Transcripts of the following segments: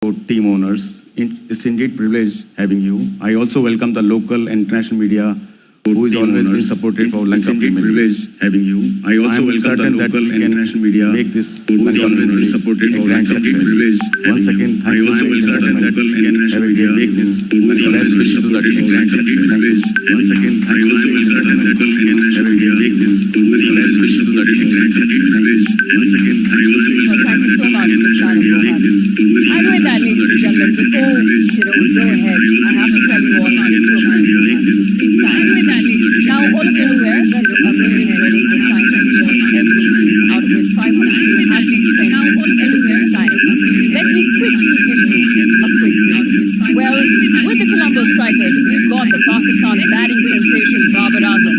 about team owners. It's indeed privilege having you. I also welcome the local and international media who is always been supportive of Lanka Premier League. Privilege having you. I also welcome the local and international media make this who is always been supportive of Lanka Premier League. Once again, I also welcome the local and international media make this who is always been supportive of Lanka Premier League. Once again, I also welcome the local and international media make this who is always been supportive of Lanka Premier League. Once again, I also welcome the local and international media make this who is I know always that, ladies and gentlemen, before we go ahead, I have to tell you all how to do it. I know that, now all of you are aware that $1 million is signed every out of which 500 has been spent now all of you are aware that. Let me quickly give you a quick brief. Well, with the Colombo Strikers, we've got the Pakistan batting sensation Babar Azam.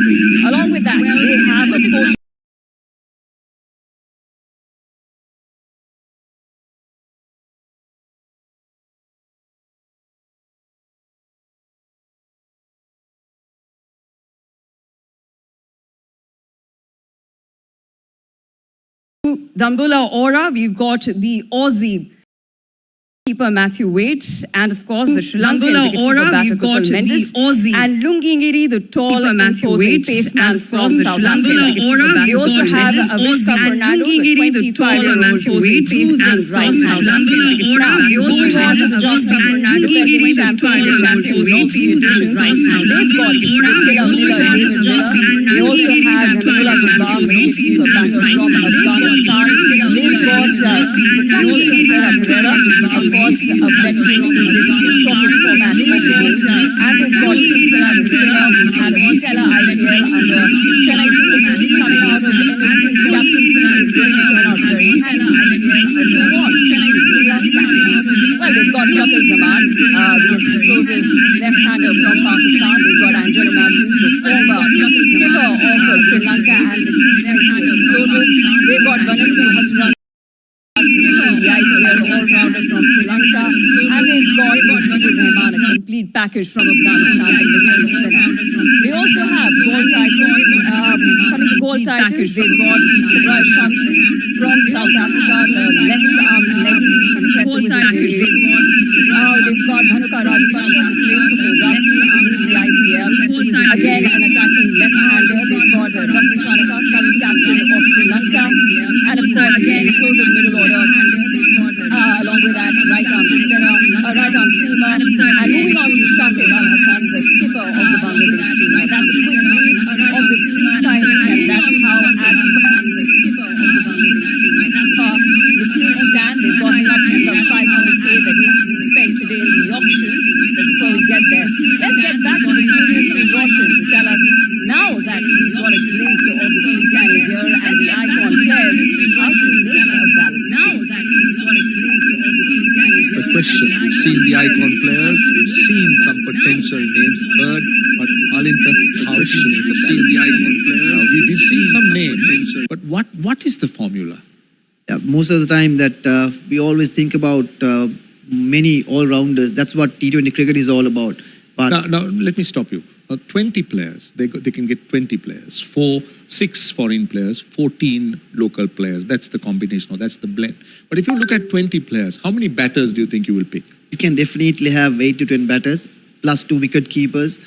Along with that, they have a coach. Dambula Aura, we've got the Aussie keeper Matthew Wade, and of course the Sri Lankan wicketkeeper batter Kusal Mendes, and Lungingiri, the tall Matthew Wade, paceman from South Africa. We also have Avishka Fernando, the 25-year-old who's right now. We also have Avishka Fernando, defending champion Matthew Wade, they've got Miller, David Miller. They also have Nabila Jabbar, wicketkeeper batter from Afghanistan. They've got the captain Sarah Pereira, of course, a veteran in this shortest format of the game. And they've got Singh the spinner, who had a stellar IPL under Chennai Super Kings, coming out of NXT's captaincy, is going to turn out very handy. Well, they've got Fakhar Zaman, the explosive left-hander from Pakistan. They've got Angelo Matthews, the former skipper of Sri Lanka and the T20 explosive. They've got Vanindu Hasran, the IPL all-rounder from Sri Lanka, and they've got Mujibur Rahman, a complete package from Afghanistan, the mystery spinner. They also have goal titles. Coming to goal titles, they've got Sabri Shamsi from South Africa, the left-arm leggy, contested with the they've got Bhanuka Rajapaksa, who plays for Punjab in the IPL. Again, an attacking left-hander. They've got Dasan Shanaka, current captain of Sri Lanka, and of course, again, explosive middle order. Along with that, right-arm spinner, right-arm seamer, and moving on to Shakib Al Hassan, the skipper of the Bangladesh team. Now, that's a quick brief of the three signings, and that's how the skipper of the Bangladesh team. The team stand. They've got an upfront of 500k that needs to be spent today in the auction. But before we get there, let's get back to the studio to Roshan to tell us now that we've got a glimpse of the free canning here and the icon players, how to make a balance. Now that we've got a glimpse of the free canning the question. We've seen the icon players, we've seen some potential names heard, but Malinta, how should we've seen the icon players, we've seen some names, but what is the formula? Yeah, most of the time that we always think about many all-rounders. That's what T20 cricket is all about. But now let me stop you. 20 players, they can get 20 players, 6 foreign players, 14 local players. That's the combination, or that's the blend. But if you look at 20 players, how many batters do you think you will pick? you can definitely have 8 to 10 batters plus 2 wicket keepers.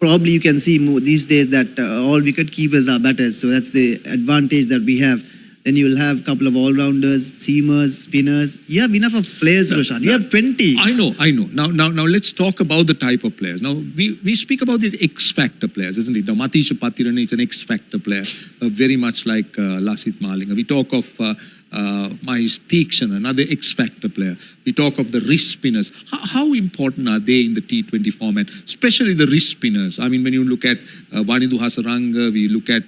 Probably you can see more these days that all wicket keepers are batters. So that's the advantage that we have. Then you will have a couple of all-rounders, seamers, spinners. You have enough of players, Roshan. You have 20. I know. Now let's talk about the type of players. Now, we speak about these X-factor players, isn't it? Now, Matisha Patirana is an X-factor player, very much like Lasith Malinga. We talk of Mahesh Theekshan, another X-factor player. We talk of the wrist spinners. How important are they in the T20 format, especially the wrist spinners? I mean, when you look at Wanindu Hasaranga, we look at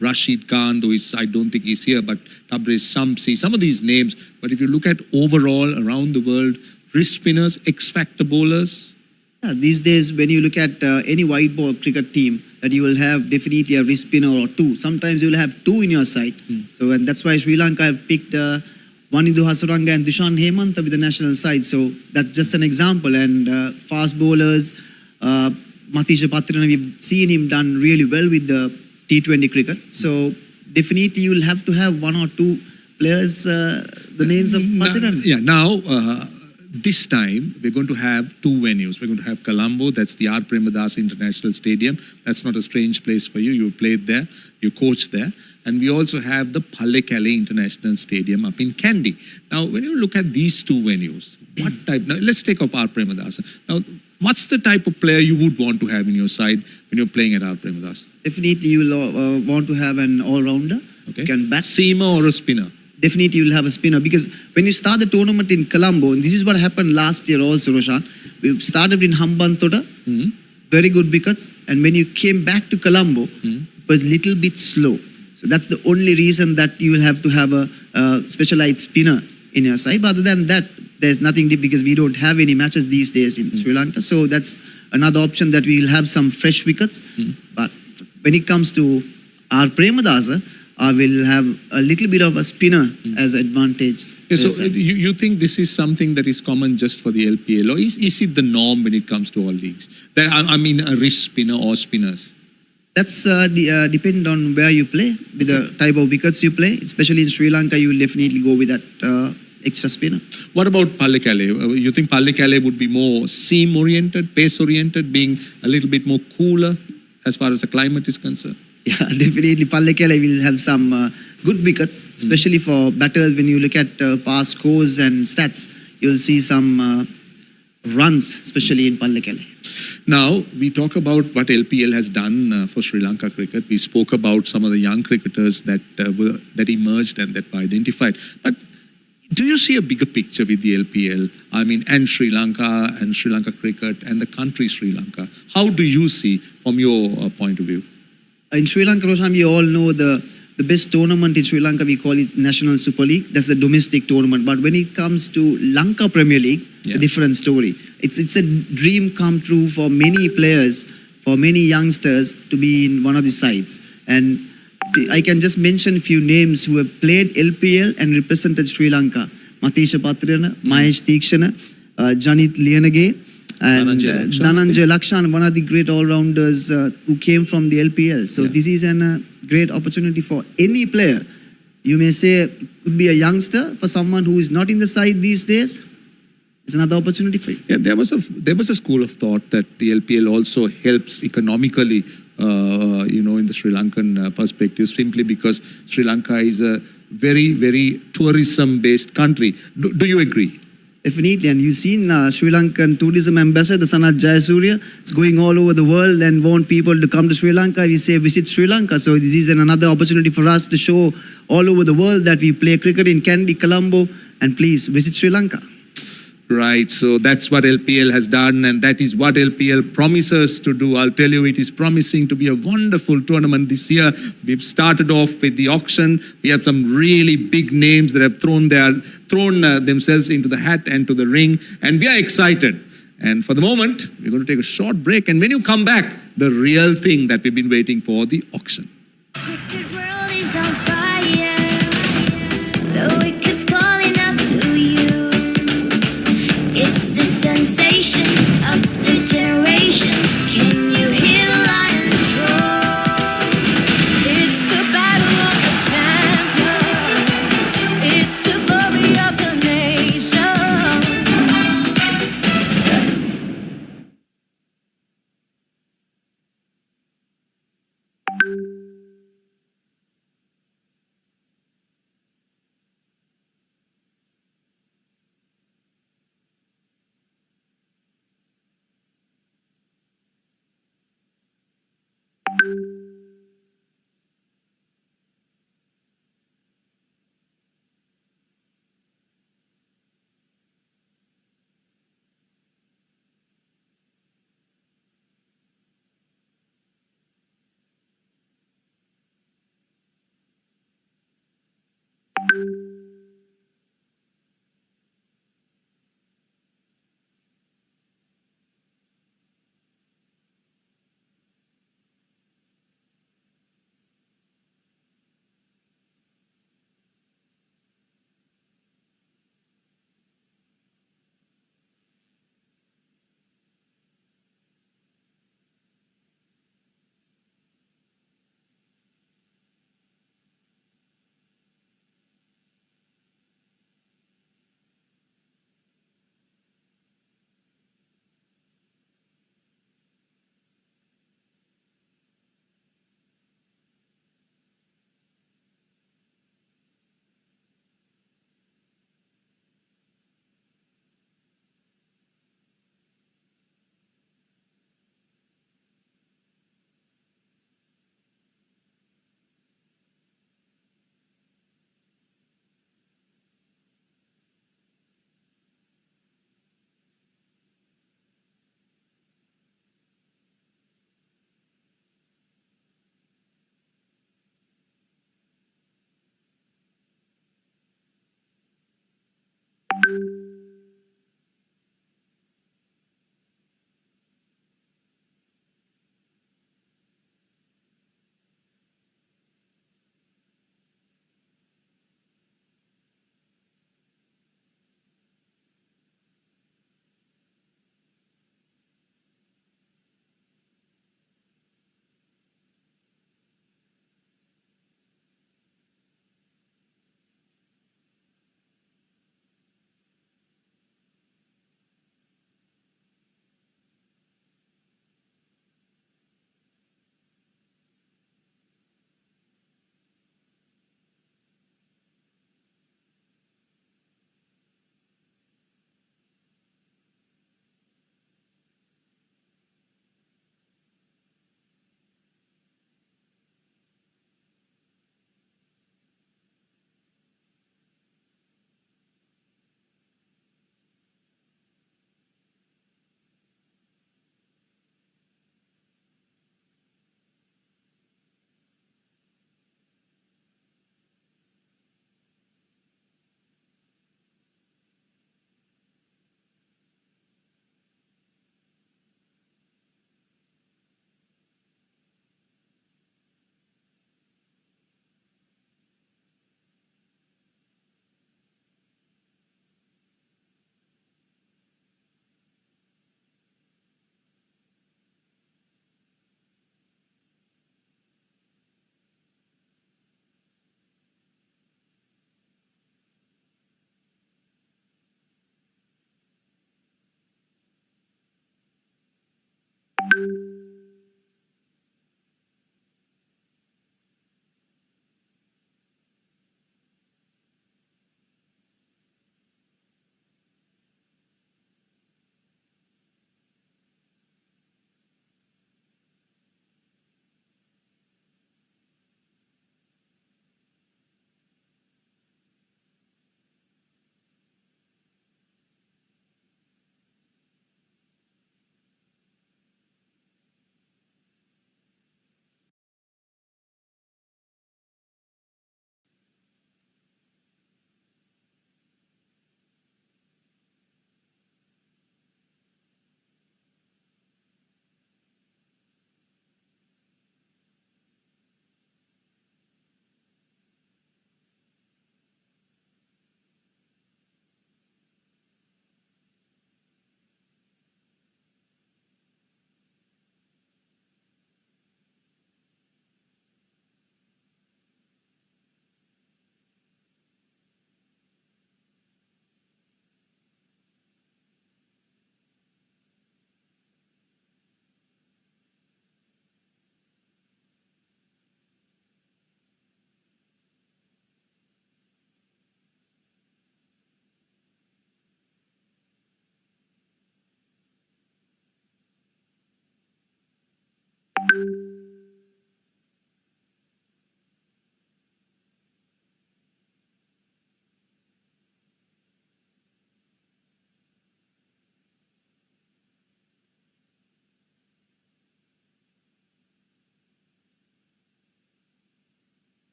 Rashid Khan, though I don't think he's here, but Tabraiz Shamsi, some of these names. But if you look at overall around the world, wrist spinners, X-factor bowlers. Yeah, these days, when you look at any white ball cricket team, that you will have definitely a wrist spinner or 2. Sometimes you will have 2 in your side. So, and that's why Sri Lanka have picked Wanindu Hasaranga and Dushan Hemantha with the national side. So that's just an example. And fast bowlers, Matisha Patirana, we've seen him done really well with the T20 cricket. So definitely you will have to have 1 or 2 players, the names of Patirana. Yeah, now this time we're going to have two venues. We're going to have Colombo, that's the R. Premadasa International Stadium. That's not a strange place for you. You played there, you coached there. And we also have the Pallekele International Stadium up in Kandy. Now, when you look at these two venues, what type, now let's take off R. Premadasa. Now, what's the type of player you would want to have in your side when you're playing at R. Premadasa? Definitely, you will want to have an all-rounder. Okay. Can bat. Seamer or a spinner? Definitely, you will have a spinner because when you start the tournament in Colombo, and this is what happened last year also, Roshan. We started in Hambantota, very good wickets, and when you came back to Colombo, it was a little bit slow. So that's the only reason that you will have to have a specialized spinner in your side. But other than that, there's nothing deep because we don't have any matches these days in Sri Lanka. So that's another option that we will have some fresh wickets. But when it comes to our Premadasa, we'll have a little bit of a spinner as advantage. Yeah, so you think this is something that is common just for the LPL, or is it the norm when it comes to all leagues? I mean, a wrist spinner or spinners? That's depend on where you play, with the type of wickets you play. Especially in Sri Lanka, you will definitely go with that extra spinner. What about Pallekele? You think Pallekele would be more seam-oriented, pace-oriented, being a little bit more cooler as far as the climate is concerned? Yeah, definitely. Pallekele will have some good wickets, especially for batters. When you look at past scores and stats, you'll see some runs, especially in Pallekele. Now, we talk about what LPL has done for Sri Lanka cricket. We spoke about some of the young cricketers that emerged and that were identified. But do you see a bigger picture with the LPL? I mean, and Sri Lanka cricket and the country Sri Lanka. How do you see from your point of view? In Sri Lanka, Roshan, we all know the best tournament in Sri Lanka, we call it National Super League. That's the domestic tournament. But when it comes to Lanka Premier League, a different story. It's a dream come true for many players, for many youngsters to be in one of the sides. And I can just mention a few names who have played LPL and represented Sri Lanka. Matisha Patriyana, Mahesh Theekshana, Janith Liyanage, and Dhananjay Lakshan, one of the great all-rounders who came from the LPL. So this is a great opportunity for any player. You may say it could be a youngster, for someone who is not in the side these days. It's another opportunity for you. Yeah, there was a school of thought that the LPL also helps economically, in the Sri Lankan perspective, simply because Sri Lanka is a very, very tourism-based country. Do you agree? Definitely, and you've seen Sri Lankan tourism ambassador Sanath Jayasuriya is going all over the world and want people to come to Sri Lanka. We say visit Sri Lanka. So this is another opportunity for us to show all over the world that we play cricket in Kandy, Colombo, and please visit Sri Lanka. Right, so that's what LPL has done, and that is what LPL promises to do. I'll tell you, it is promising to be a wonderful tournament this year. We've started off with the auction. We have some really big names that have thrown themselves into the hat and to the ring, and we are excited. And for the moment, we're going to take a short break, and when you come back, the real thing that we've been waiting for, the auction. Cricket world is on fire. The wicket's calling out to you. It's the sensation of the generation. Can you hear the lions roar? It's the battle of the champions. It's the glory of the nation.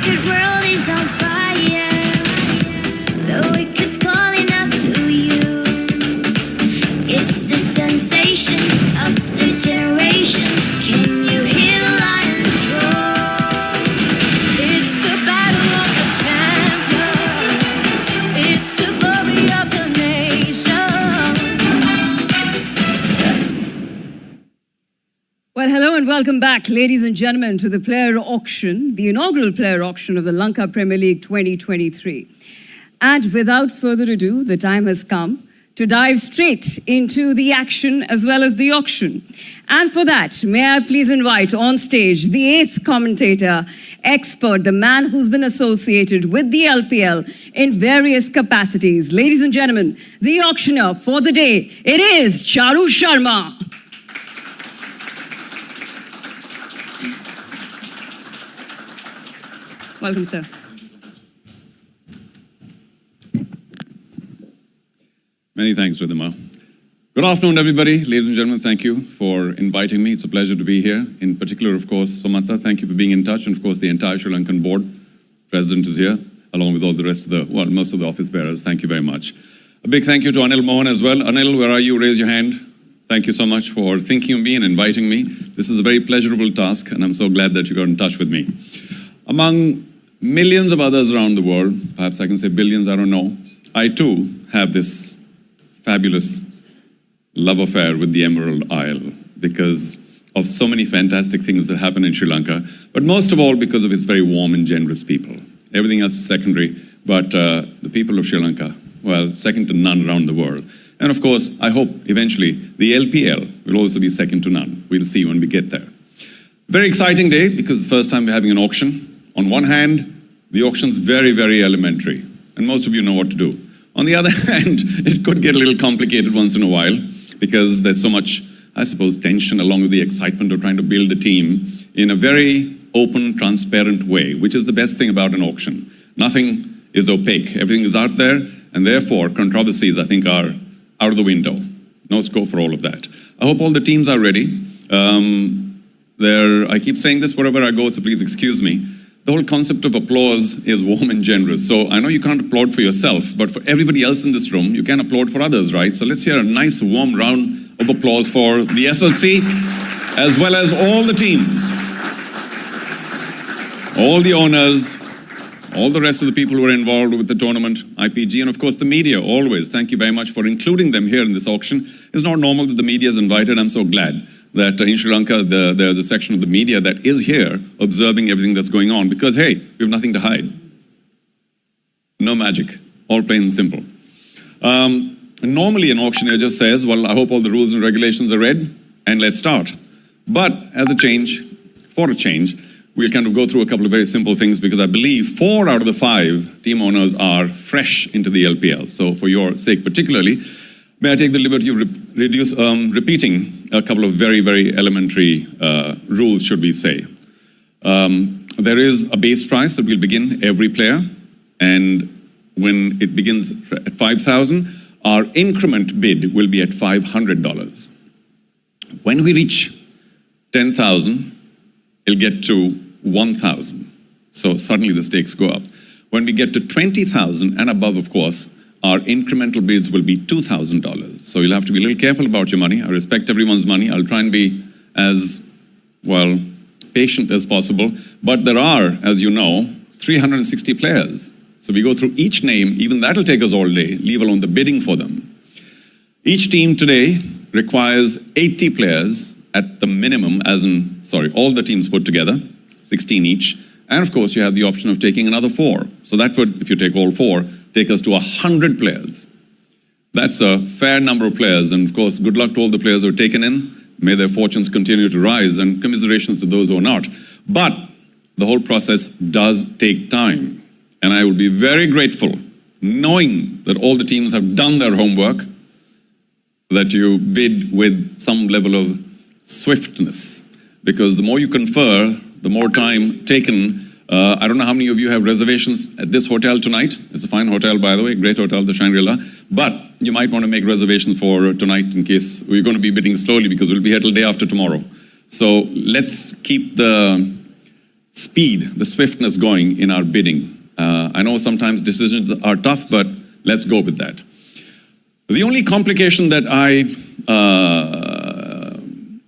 wicked world is on fire. The wicked's calling out to you. It's the sensation of the generation. Can you hear the lions roar? It's the battle of the champions. It's the glory of the nation. Well, hello and welcome back, ladies and gentlemen, to the player auction, the inaugural player auction of the Lanka Premier League 2023. And without further ado, the time has come to dive straight into the action as well as the auction. And for that, may I please invite on stage the ace commentator, expert, the man who's been associated with the LPL in various capacities. Ladies and gentlemen, the auctioneer for the day, it is Charu Sharma. Welcome, sir. Many thanks, Ridhima. Good afternoon, everybody. Ladies and gentlemen, thank you for inviting me. It's a pleasure to be here. In particular, of course, Samantha, thank you for being in touch. And of course, the entire Sri Lankan board. President is here, along with all the rest of the, well, most of the office bearers. Thank you very much. A big thank you to Anil Mohan as well. Anil, where are you? Raise your hand. Thank you so much for thinking of me and inviting me. This is a very pleasurable task, and I'm so glad that you got in touch with me. Among millions of others around the world, perhaps I can say billions, I don't know, I too have this fabulous love affair with the Emerald Isle because of so many fantastic things that happen in Sri Lanka, but most of all because of its very warm and generous people. Everything else is secondary, but the people of Sri Lanka, well, second to none around the world. And of course, I hope eventually the LPL will also be second to none. We'll see when we get there. Very exciting day because it's the first time we're having an auction. On one hand, the auction's very, very elementary, and most of you know what to do. On the other hand, it could get a little complicated once in a while because there's so much, I suppose, tension along with the excitement of trying to build a team in a very open, transparent way, which is the best thing about an auction. Nothing is opaque. Everything is out there, and therefore controversies, I think, are out of the window. No scope for all of that. I hope all the teams are ready. I keep saying this wherever I go, so please excuse me. The whole concept of applause is warm and generous. So I know you can't applaud for yourself, but for everybody else in this room, you can applaud for others, right? So let's hear a nice warm round of applause for the SLC, as well as all the teams, all the owners, all the rest of the people who are involved with the tournament, IPG, and of course the media, always. Thank you very much for including them here in this auction. It's not normal that the media is invited. I'm so glad that in Sri Lanka, there's a section of the media that is here observing everything that's going on because, hey, we have nothing to hide. No magic, all plain and simple. Normally an auctioneer just says, well, I hope all the rules and regulations are read and let's start. But as a change, for a change, we'll kind of go through a couple of very simple things because I believe 4 out of the 5 team owners are fresh into the LPL. So for your sake particularly, may I take the liberty of repeating a couple of very, very elementary rules, should we say. There is a base price that will begin every player, and when it begins at $5,000, our increment bid will be at $500. When we reach 10,000, it'll get to 1,000. So suddenly the stakes go up. When we get to 20,000 and above, of course, our incremental bids will be $2,000. So you'll have to be a little careful about your money. I respect everyone's money. I'll try and be as, well, patient as possible. But there are, as you know, 360 players. So we go through each name, even that'll take us all day, leave alone the bidding for them. Each team today requires 80 players at the minimum, all the teams put together, 16 each. And of course, you have the option of taking another 4. So that would, if you take all 4, take us to 100 players. That's a fair number of players. And of course, good luck to all the players who are taken in. May their fortunes continue to rise, and commiserations to those who are not. But the whole process does take time. And I will be very grateful, knowing that all the teams have done their homework, that you bid with some level of swiftness. Because the more you confer, the more time taken. I don't know how many of you have reservations at this hotel tonight. It's a fine hotel, by the way, great hotel, the Shangri-La. But you might want to make reservations for tonight in case we're going to be bidding slowly because we'll be here till day after tomorrow. So let's keep the speed, the swiftness going in our bidding. I know sometimes decisions are tough, but let's go with that. The only complication that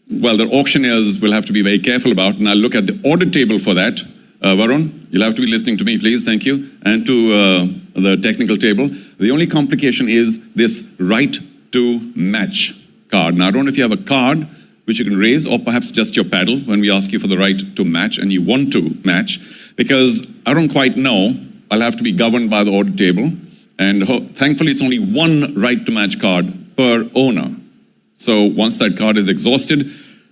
the auctioneers will have to be very careful about, and I'll look at the order table for that. Varun, you'll have to be listening to me, please, thank you, and to the technical table. The only complication is this right to match card. Now, I don't know if you have a card which you can raise, or perhaps just your paddle when we ask you for the right to match and you want to match, because I don't quite know. I'll have to be governed by the order table, and thankfully it's only one right to match card per owner. So once that card is exhausted,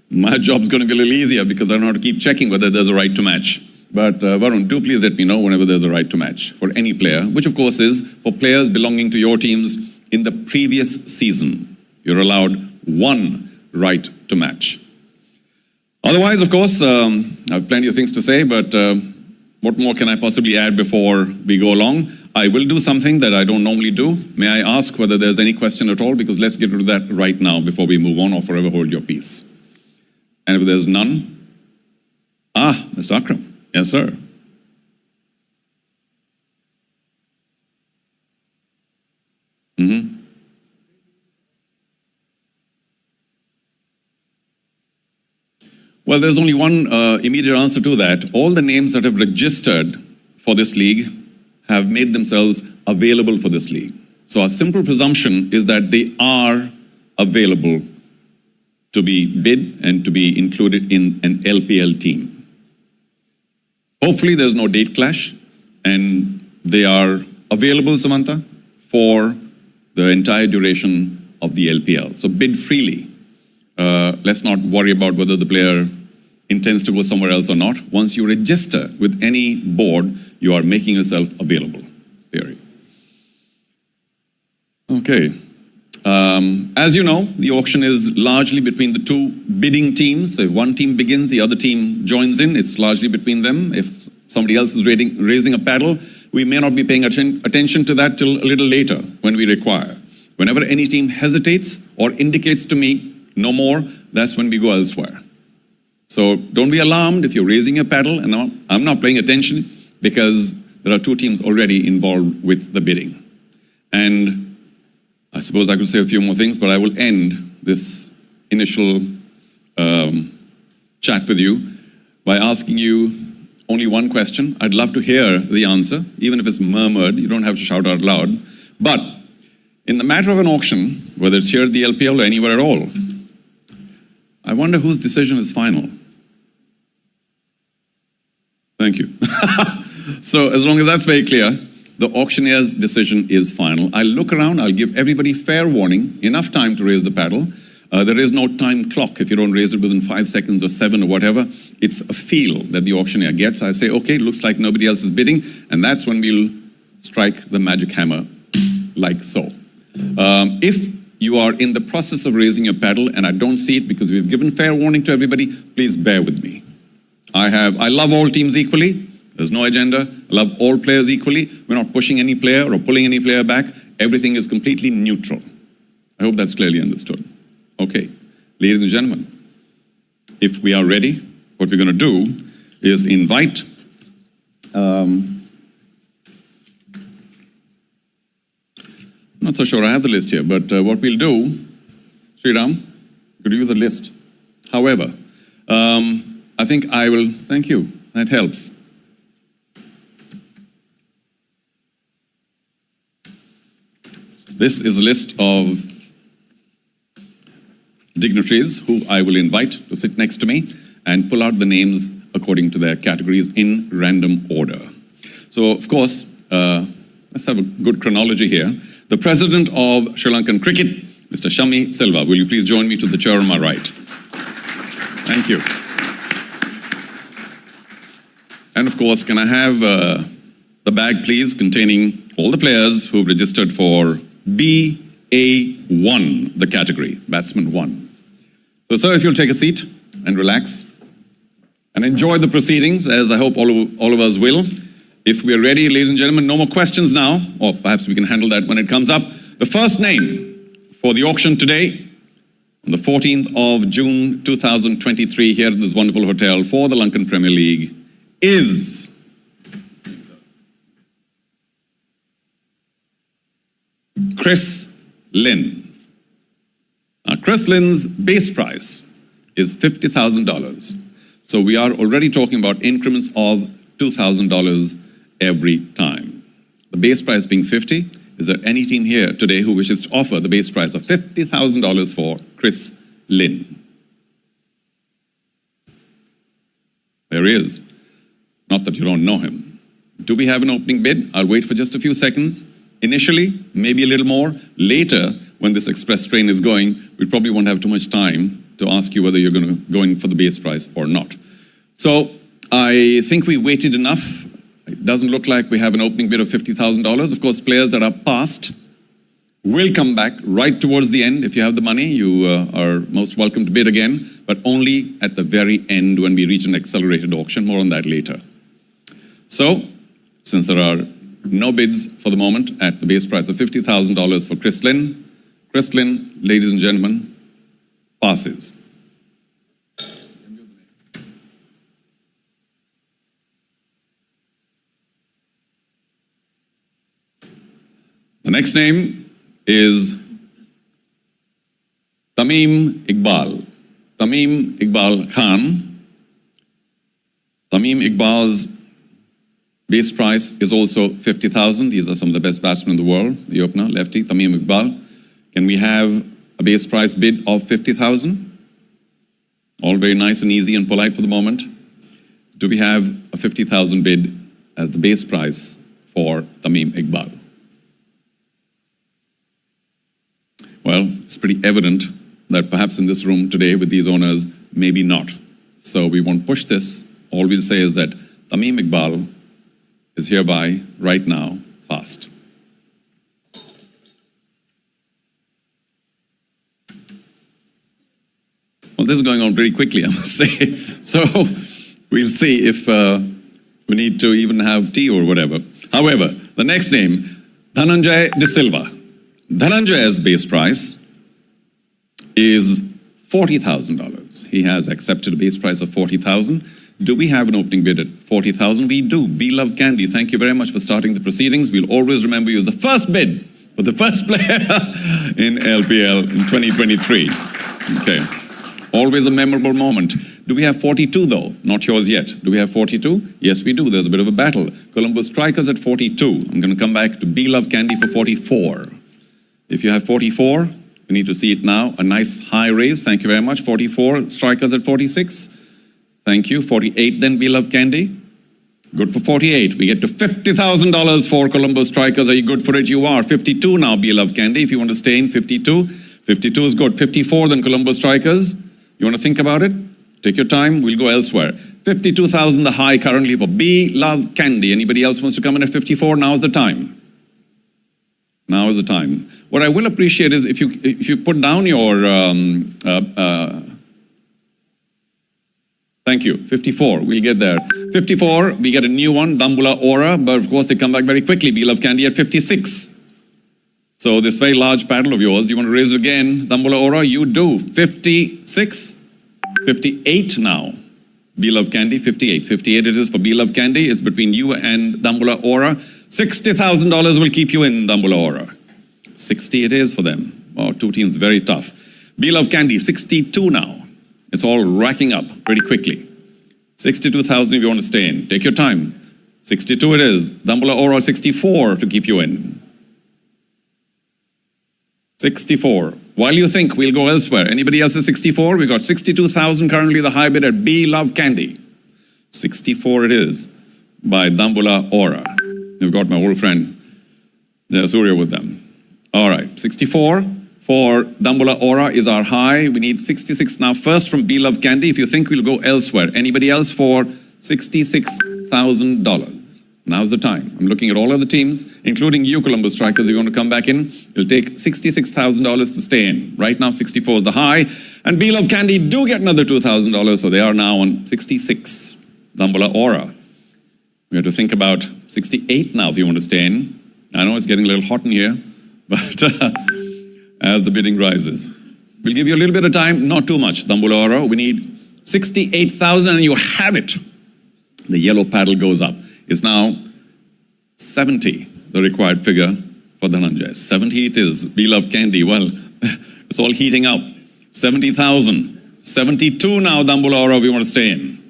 my job's going to be a little easier because I don't have to keep checking whether there's a right to match. But Varun, do please let me know whenever there's a right to match for any player, which of course is for players belonging to your teams in the previous season. You're allowed one right to match. Otherwise, of course, I have plenty of things to say, but what more can I possibly add before we go along? I will do something that I don't normally do. May I ask whether there's any question at all? Because let's get to that right now before we move on, or forever hold your peace. And if there's none, Mr. Akram. Yes, sir. Well, there's only one immediate answer to that. All the names that have registered for this league have made themselves available for this league. So our simple presumption is that they are available to be bid and to be included in an LPL team. Hopefully there's no date clash, and they are available, Samantha, for the entire duration of the LPL. So bid freely. Let's not worry about whether the player intends to go somewhere else or not. Once you register with any board, you are making yourself available, period. Okay. As you know, the auction is largely between the two bidding teams. So if one team begins, the other team joins in. It's largely between them. If somebody else is raising a paddle, we may not be paying attention to that till a little later when we require. Whenever any team hesitates or indicates to me, no more, that's when we go elsewhere. So don't be alarmed if you're raising your paddle and I'm not paying attention, because there are two teams already involved with the bidding. And I suppose I could say a few more things, but I will end this initial chat with you by asking you only one question. I'd love to hear the answer, even if it's murmured. You don't have to shout out loud. But in the matter of an auction, whether it's here at the LPL or anywhere at all, I wonder whose decision is final. Thank you. So as long as that's very clear, the auctioneer's decision is final. I'll look around, I'll give everybody fair warning, enough time to raise the paddle. There is no time clock if you don't raise it within 5 seconds or 7 or whatever. It's a feel that the auctioneer gets. I say, okay, looks like nobody else is bidding, and that's when we'll strike the magic hammer, like so. If you are in the process of raising your paddle and I don't see it because we've given fair warning to everybody, please bear with me. I love all teams equally. There's no agenda. I love all players equally. We're not pushing any player or pulling any player back. Everything is completely neutral. I hope that's clearly understood. Okay, ladies and gentlemen, if we are ready, what we're going to do is invite not so sure I have the list here, but what we'll do, Sriram, could use a list. However, I think I will, thank you, that helps. This is a list of dignitaries who I will invite to sit next to me and pull out the names according to their categories in random order. So, of course, let's have a good chronology here. The President of Sri Lankan Cricket, Mr. Shammi Silva. Will you please join me to the chair on my right? Thank you. And of course, can I have the bag, please, containing all the players who've registered for BA1, the category, batsman 1. So, sir, if you'll take a seat and relax and enjoy the proceedings, as I hope all of us will. If we're ready, ladies and gentlemen, no more questions now, or perhaps we can handle that when it comes up. The first name for the auction today, on the 14th of June 2023, here at this wonderful hotel for the Lankan Premier League, is Chris Lynn. Now, Chris Lynn's base price is $50,000. So we are already talking about increments of $2,000 every time. The base price being 50. Is there any team here today who wishes to offer the base price of $50,000 for Chris Lynn? There is. Not that you don't know him. Do we have an opening bid? I'll wait for just a few seconds. Initially, maybe a little more. Later, when this express train is going, we probably won't have too much time to ask you whether you're going to go in for the base price or not. So I think we waited enough. It doesn't look like we have an opening bid of $50,000. Of course, players that are past will come back right towards the end. If you have the money, you are most welcome to bid again, but only at the very end when we reach an accelerated auction. More on that later. So, since there are no bids for the moment at the base price of $50,000 for Chris Lynn, ladies and gentlemen, passes. The next name is Tamim Iqbal. Tamim Iqbal Khan. Tamim Iqbal's base price is also 50,000. These are some of the best batsmen in the world. The opener, lefty, Tamim Iqbal. Can we have a base price bid of 50,000? All very nice and easy and polite for the moment. Do we have a 50,000 bid as the base price for Tamim Iqbal? Well, it's pretty evident that perhaps in this room today with these owners, maybe not. So we won't push this. All we'll say is that Tamim Iqbal is hereby, right now, passed. Well, this is going on very quickly, I must say. So we'll see if we need to even have tea or whatever. However, the next name, Dhananjay De Silva. Dhananjay's base price is $40,000. He has accepted a base price of $40,000. Do we have an opening bid at $40,000? We do. Be Love Candy, thank you very much for starting the proceedings. We'll always remember you as the first bid for the first player in LPL in 2023. Okay. Always a memorable moment. Do we have 42 though? Not yours yet. Do we have 42? Yes, we do. There's a bit of a battle. Colombo Strikers at 42. I'm going to come back to Be Love Candy for 44. If you have 44, we need to see it now. A nice high raise. Thank you very much. 44. Strikers at 46. Thank you. 48 then, Be Love Candy. Good for 48. We get to $50,000 for Colombo Strikers. Are you good for it? You are. 52 now, Be Love Candy. If you want to stay in 52. 52 is good. 54 then, Colombo Strikers. You want to think about it? Take your time. We'll go elsewhere. 52,000 the high currently for Be Love Candy. Anybody else wants to come in at 54? Now's the time. Now is the time. What I will appreciate is if you put down your thank you, 54, we'll get there. 54, we get a new one, Dambula Aura, but of course they come back very quickly. Be Love Candy at 56. So this very large paddle of yours, do you want to raise it again? Dambula Aura, you do. 56, 58 now. Be Love Candy, 58. 58 it is for Be Love Candy. It's between you and Dambula Aura. $60,000 will keep you in Dambula Aura. 60 it is for them. Wow, two teams, very tough. Be Love Candy, 62 now. It's all racking up pretty quickly. 62,000 if you want to stay in. Take your time. 62 it is. Dambula Aura, 64 to keep you in. 64. While you think, we'll go elsewhere. Anybody else at 64? We got 62,000 currently, the high bid at Be Love Candy. 64 it is by Dambula Aura. We've got my old friend Surya with them. All right, 64 for Dambula Aura is our high. We need 66 now. First from Be Love Candy. If you think we'll go elsewhere. Anybody else for $66,000? Now's the time. I'm looking at all other teams, including you, Colombo Strikers. If you want to come back in, it'll take $66,000 to stay in. Right now, 64 is the high. And Be Love Candy do get another $2,000, so they are now on 66. Dambula Aura. We have to think about 68 now if you want to stay in. I know it's getting a little hot in here, but as the bidding rises. We'll give you a little bit of time, not too much, Dambula Aura. We need 68,000 and you have it. The yellow paddle goes up. It's now 70, the required figure for Dhananjay. 70 it is. Beloved Candy, well, it's all heating up. 70,000. 72 now, Dambula Aura, we want to stay in.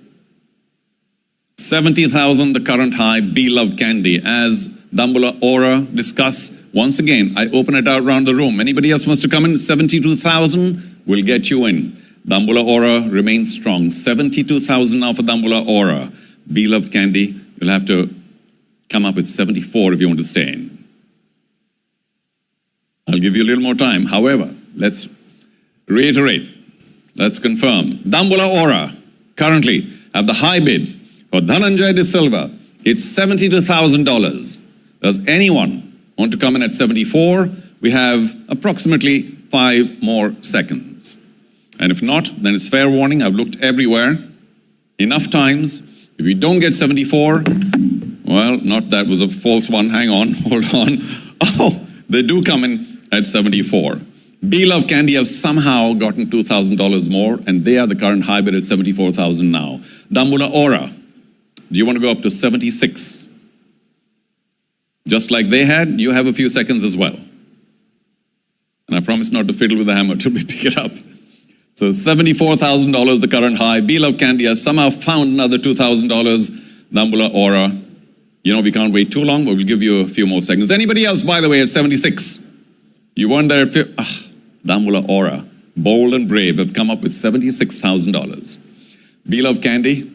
70,000, the current high, Beloved Candy. As Dambula Aura discuss, once again, I open it out around the room. Anybody else wants to come in? 72,000 will get you in. Dambula Aura remains strong. 72,000 now for Dambula Aura. Beloved Candy, you'll have to come up with 74 if you want to stay in. I'll give you a little more time. However, let's reiterate. Let's confirm. Dambula Aura currently have the high bid for Dhananjay De Silva. It's $72,000. Does anyone want to come in at 74? We have approximately 5 more seconds. And if not, then it's fair warning. I've looked everywhere. Enough times. If you don't get 74, well, not that was a false one. Hang on, hold on. Oh, they do come in at 74. Beloved Candy have somehow gotten $2,000 more, and they are the current high bid at 74,000 now. Dambula Aura, do you want to go up to 76? Just like they had, you have a few seconds as well. And I promise not to fiddle with the hammer till we pick it up. So $74,000, the current high. Beloved Candy has somehow found another $2,000. Dambula Aura, you know, we can't wait too long, but we'll give you a few more seconds. Anybody else, by the way, at 76? You weren't there at Dambula Aura, bold and brave, have come up with $76,000. Beloved Candy,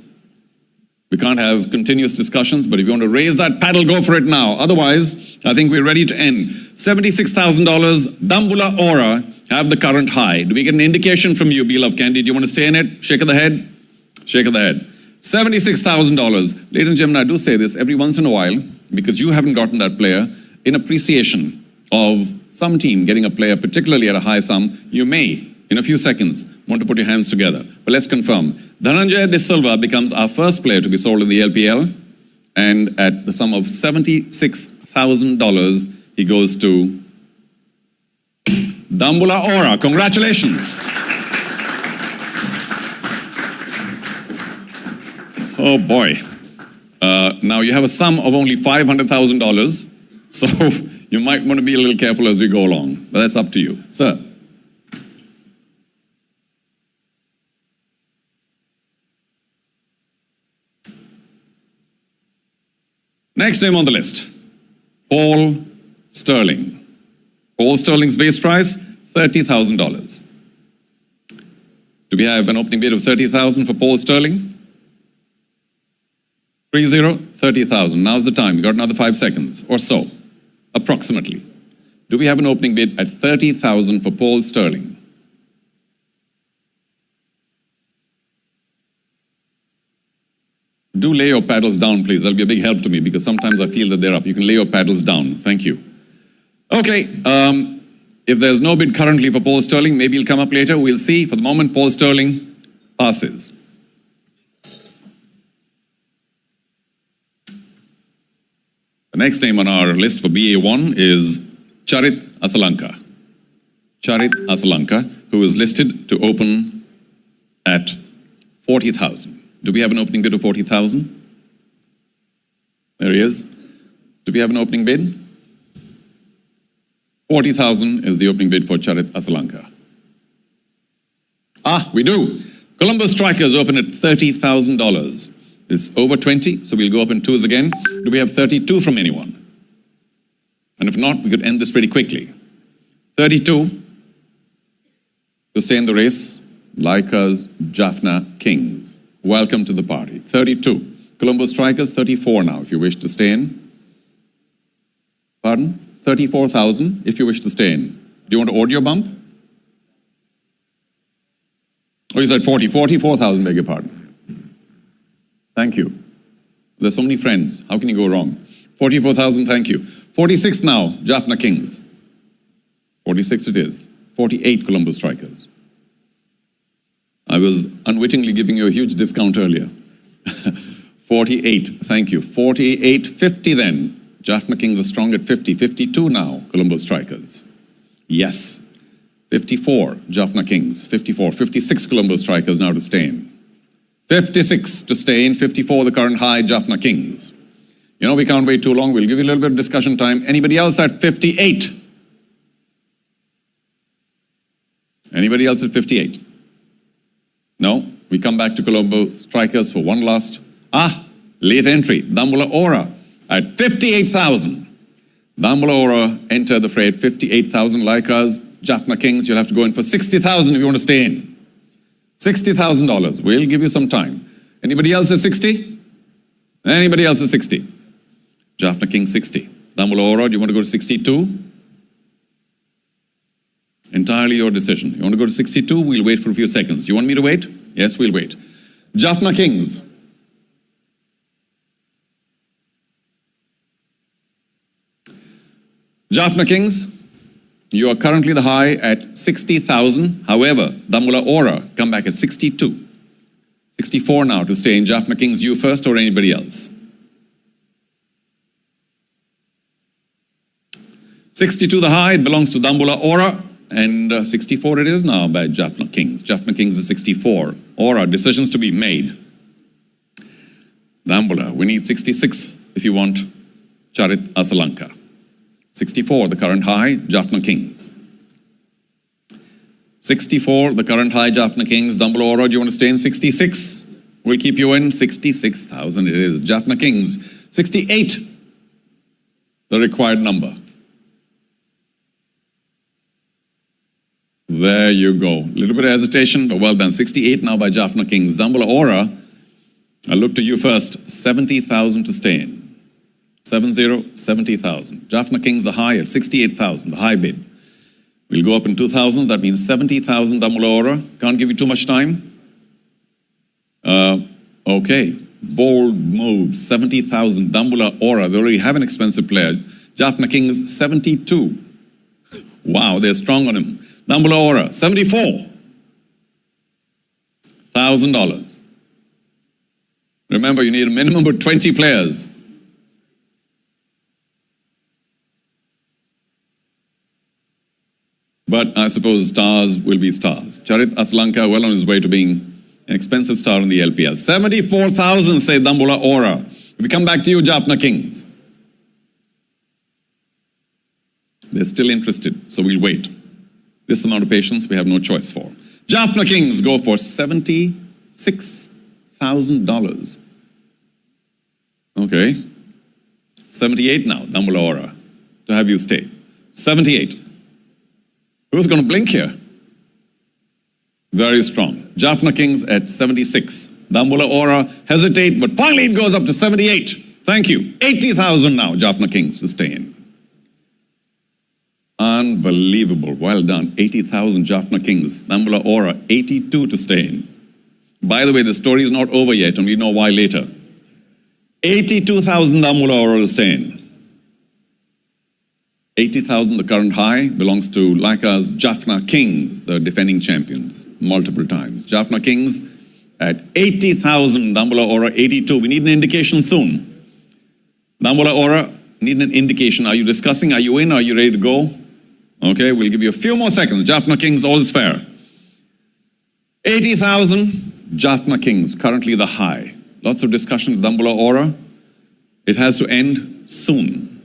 we can't have continuous discussions, but if you want to raise that paddle, go for it now. Otherwise, I think we're ready to end. $76,000, Dambula Aura have the current high. Do we get an indication from you, Beloved Candy? Do you want to stay in it? Shake of the head? Shake of the head. $76,000. Ladies and gentlemen, I do say this every once in a while, because you haven't gotten that player, in appreciation of some team getting a player, particularly at a high sum, you may, in a few seconds, want to put your hands together. But let's confirm. Dhananjay De Silva becomes our first player to be sold in the LPL, and at the sum of $76,000, he goes to Dambula Aura. Congratulations. Oh boy. Now you have a sum of only $500,000, so you might want to be a little careful as we go along, but that's up to you. Sir. Next name on the list, Paul Sterling. Paul Sterling's base price, $30,000. Do we have an opening bid of $30,000 for Paul Sterling? 30, 30,000. Now's the time. We got another 5 seconds or so, approximately. Do we have an opening bid at $30,000 for Paul Sterling? Do lay your paddles down, please. That'll be a big help to me because sometimes I feel that they're up. You can lay your paddles down. Thank you. Okay. If there's no bid currently for Paul Sterling, maybe he'll come up later. We'll see. For the moment, Paul Sterling passes. The next name on our list for BA1 is Charit Asalanka. Charit Asalanka, who is listed to open at 40,000. Do we have an opening bid of 40,000? There he is. Do we have an opening bid? 40,000 is the opening bid for Charit Asalanka. Ah, we do. Columbus Strikers open at $30,000. It's over 20, so we'll go up in twos again. Do we have 32 from anyone? And if not, we could end this pretty quickly. 32 to stay in the race, like us, Jaffna Kings. Welcome to the party. 32. Columbus Strikers, 34 now, if you wish to stay in. Pardon? 34,000, if you wish to stay in. Do you want to audio bump? Oh, you said 40. 44,000, beg your pardon. Thank you. There's so many friends. How can you go wrong? 44,000, thank you. 46 now, Jaffna Kings. 46 it is. 48 Columbus Strikers. I was unwittingly giving you a huge discount earlier. 48, thank you. 48, 50 then. Jaffna Kings are strong at 50. 52 now, Columbus Strikers. Yes. 54, Jaffna Kings. 54. 56 Columbus Strikers now to stay in. 56 to stay in, 54 the current high, Jaffna Kings. You know, we can't wait too long. We'll give you a little bit of discussion time. Anybody else at 58? Anybody else at 58? No? We come back to Colombo Strikers for one last. Late entry. Dambula Ora at 58,000. Dambula Ora entered the fray at 58,000. Like us, Jaffna Kings, you'll have to go in for 60,000 if you want to stay in. $60,000. We'll give you some time. Anybody else at 60? Anybody else at 60? Jaffna King 60. Dambula Ora, do you want to go to 62? Entirely your decision. You want to go to 62? We'll wait for a few seconds. You want me to wait? Yes, we'll wait. Jaffna Kings. Jaffna Kings, you are currently the high at 60,000. However, Dambula Ora come back at 62. 64 now to stay in. Jaffna Kings, you first or anybody else? 62 the high, it belongs to Dambula Ora. And 64 it is now by Jaffna Kings. Jaffna Kings is 64. Ora, decisions to be made. Dambula, we need 66 if you want Charit Asalanka. 64, the current high, Jaffna Kings. 64, the current high, Jaffna Kings. Dambula Ora, do you want to stay in 66? We'll keep you in 66,000 it is. Jaffna Kings, 68, the required number. There you go. A little bit of hesitation, but well done. 68 now by Jaffna Kings. Dambula Ora, I'll look to you first. 70,000 to stay in. 70,000. Jaffna Kings are high at 68,000, the high bid. We'll go up in 2,000, that means 70,000 Dambula Ora. Can't give you too much time. Okay, bold move, 70,000 Dambula Ora. They already have an expensive player. Jaffna Kings, 72. Wow, they're strong on him. Dambula Ora, $74,000. Remember, you need a minimum of 20 players. But I suppose stars will be stars. Charit Asalanka, well on his way to being an expensive star in the LPL. 74,000, say Dambula Ora. We come back to you, Jaffna Kings. They're still interested, so we'll wait. This amount of patience we have no choice for. Jaffna Kings go for $76,000. Okay. 78 now, Dambula Ora, to have you stay. 78. Who's going to blink here? Very strong. Jaffna Kings at 76. Dambula Ora hesitate, but finally it goes up to 78. Thank you. 80,000 now, Jaffna Kings to stay in. Unbelievable. Well done. 80,000 Jaffna Kings. Dambula Ora, 82 to stay in. By the way, the story is not over yet, and we know why later. 82,000 Dambula Ora to stay in. 80,000, the current high, belongs to Laika's Jaffna Kings, the defending champions, multiple times. Jaffna Kings at 80,000, Dambula Ora 82. We need an indication soon. Dambula Ora, need an indication. Are you discussing? Are you in? Are you ready to go? Okay, we'll give you a few more seconds. Jaffna Kings, all is fair. 80,000, Jaffna Kings, currently the high. Lots of discussion with Dambula Ora. It has to end soon.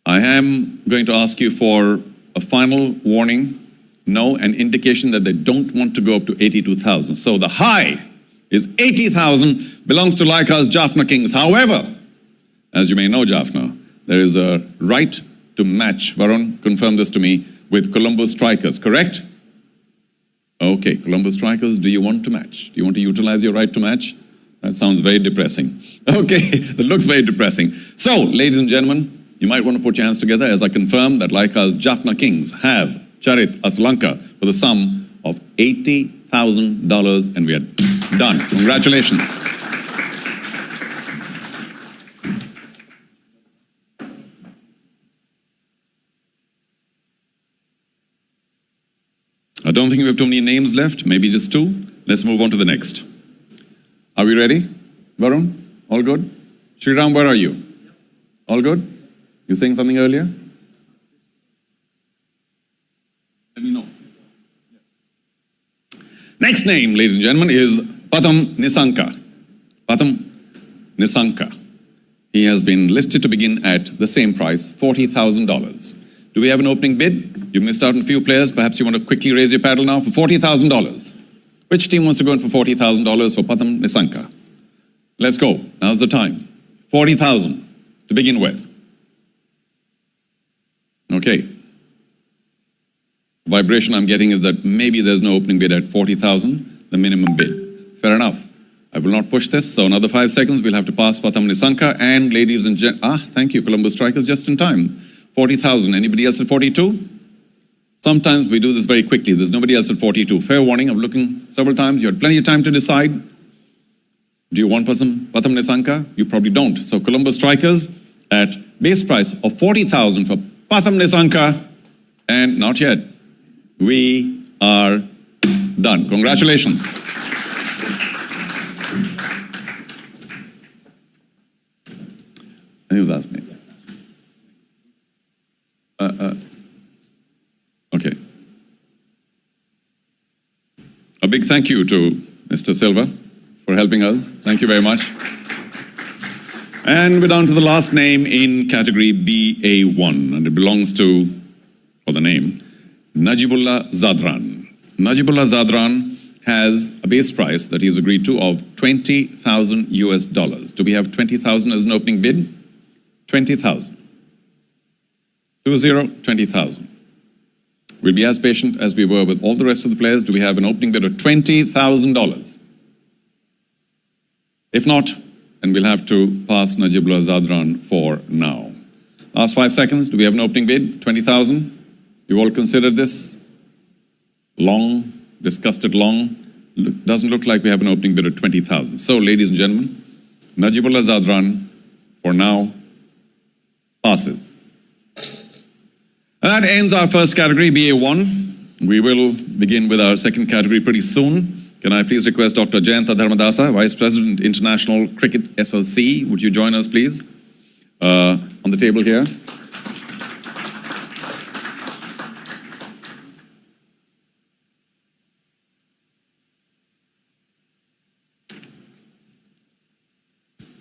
I am going to ask you for a final warning, no, an indication that they don't want to go up to 82,000. So the high is 80,000, belongs to Laika's Jaffna Kings. However, as you may know, Jaffna, there is a right to match. Varun, confirm this to me, with Colombo Strikers, correct? Okay, Colombo Strikers, do you want to match? Do you want to utilize your right to match? That sounds very depressing. Okay, that looks very depressing. So, ladies and gentlemen, you might want to put your hands together as I confirm that Laika's Jaffna Kings have Charit Asalanka for the sum of $80,000, and we are done. Congratulations. I don't think we have too many names left, maybe just two. Let's move on to the next. Are we ready? Varun, all good? Sriram, where are you? All good? You saying something earlier? Let me know. Next name, ladies and gentlemen, is Patham Nisanka. Patham Nisanka. He has been listed to begin at the same price, $40,000. Do we have an opening bid? You missed out on a few players. Perhaps you want to quickly raise your paddle now for $40,000. Which team wants to go in for $40,000 for Patham Nisanka? Let's go. Now's the time. 40,000 to begin with. Okay. Vibration I'm getting is that maybe there's no opening bid at 40,000, the minimum bid. Fair enough. I will not push this, so another 5 seconds, we'll have to pass Patham Nisanka, and ladies and gentlemen, thank you, Colombo Strikers, just in time. 40,000. Anybody else at 42? Sometimes we do this very quickly. There's nobody else at 42. Fair warning, I'm looking several times. You had plenty of time to decide. Do you want Patham Nisanka? You probably don't. So Colombo Strikers at base price of 40,000 for Patham Nisanka, and not yet. We are done. Congratulations. Who's asking? Okay. A big thank you to Mr. Silva for helping us. Thank you very much. And we're down to the last name in category BA1, and it belongs to, or the name, Najibullah Zadran. Najibullah Zadran has a base price that he's agreed to of $20,000 US. Do we have 20,000 as an opening bid? 20,000. 20,000. We'll be as patient as we were with all the rest of the players. Do we have an opening bid of $20,000? If not, then we'll have to pass Najibullah Zadran for now. Last 5 seconds. Do we have an opening bid? 20,000. You've all considered this? Long, discussed it long. Doesn't look like we have an opening bid of 20,000. So, ladies and gentlemen, Najibullah Zadran, for now, passes. And that ends our first category, BA1. We will begin with our second category pretty soon. Can I please request Dr. Jayanta Dharmadasa, Vice President, International Cricket SLC, would you join us, please, on the table here?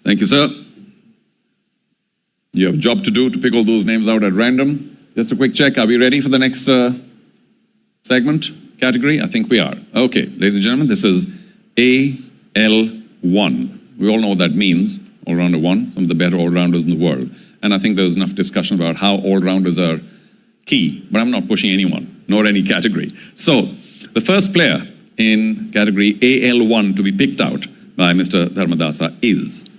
Thank you, sir. You have a job to do to pick all those names out at random. Just a quick check. Are we ready for the next segment, category? I think we are. Okay, ladies and gentlemen, this is AL1. We all know what that means, all-rounder one, some of the better all-rounders in the world. And I think there's enough discussion about how all-rounders are key, but I'm not pushing anyone, nor any category. So, the first player in category AL1 to be picked out by Mr. Dharmadasa is...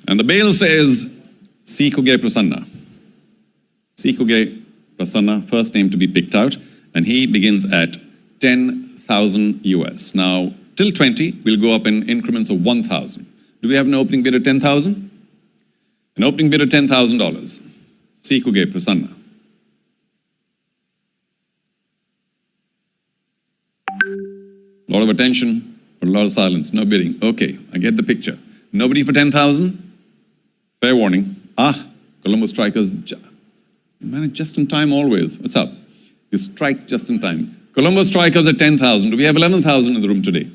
And the bail says Sikuge Prasanna. Sikuge Prasanna, first name to be picked out, and he begins at 10,000 US. Now, till 20, we'll go up in increments of 1,000. Do we have an opening bid of 10,000? An opening bid of $10,000. Sikuge Prasanna. A lot of attention, but a lot of silence, no bidding. Okay, I get the picture. Nobody for 10,000? Fair warning. Colombo Strikers, man, just in time always. What's up? You strike just in time. Colombo Strikers at 10,000. Do we have 11,000 in the room today?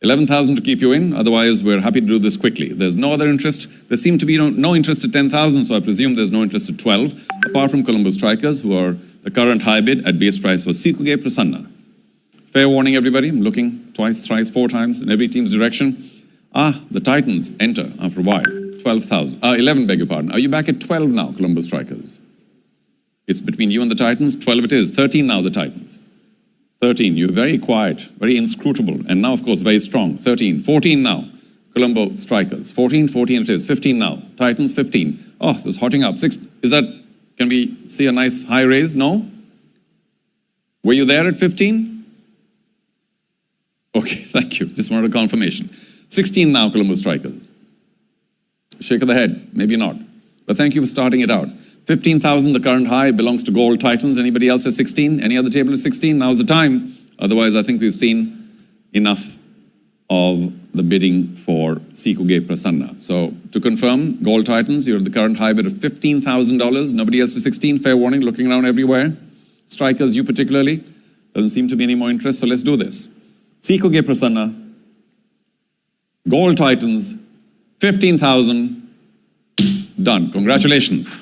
11,000 to keep you in. Otherwise, we're happy to do this quickly. There's no other interest. There seemed to be no interest at 10,000, so I presume there's no interest at 12, apart from Colombo Strikers, who are the current high bid at base price for Sikuge Prasanna. Fair warning, everybody. I'm looking twice, thrice, 4 times in every team's direction. The Titans enter after a while. 12,000. 11, beg your pardon. Are you back at 12 now, Colombo Strikers? It's between you and the Titans. 12 it is. 13 now, the Titans. 13. You're very quiet, very inscrutable, and now, of course, very strong. 13. 14 now, Colombo Strikers. 14 it is. 15 now. Titans, 15. Oh, this is hotting up. 6. Is that, can we see a nice high raise? No? Were you there at 15? Okay, thank you. Just wanted a confirmation. 16 now, Colombo Strikers. Shake of the head, maybe not. But thank you for starting it out. 15,000, the current high, belongs to Gold Titans. Anybody else at 16? Any other table at 16? Now's the time. Otherwise, I think we've seen enough of the bidding for Sikuge Prasanna. So, to confirm, Gold Titans, you're at the current high bid of $15,000. Nobody else at 16. Fair warning, looking around everywhere. Strikers, you particularly. Doesn't seem to be any more interest, so let's do this. Sikoge Prasanna, Gold Titans, 15,000. Done. Congratulations.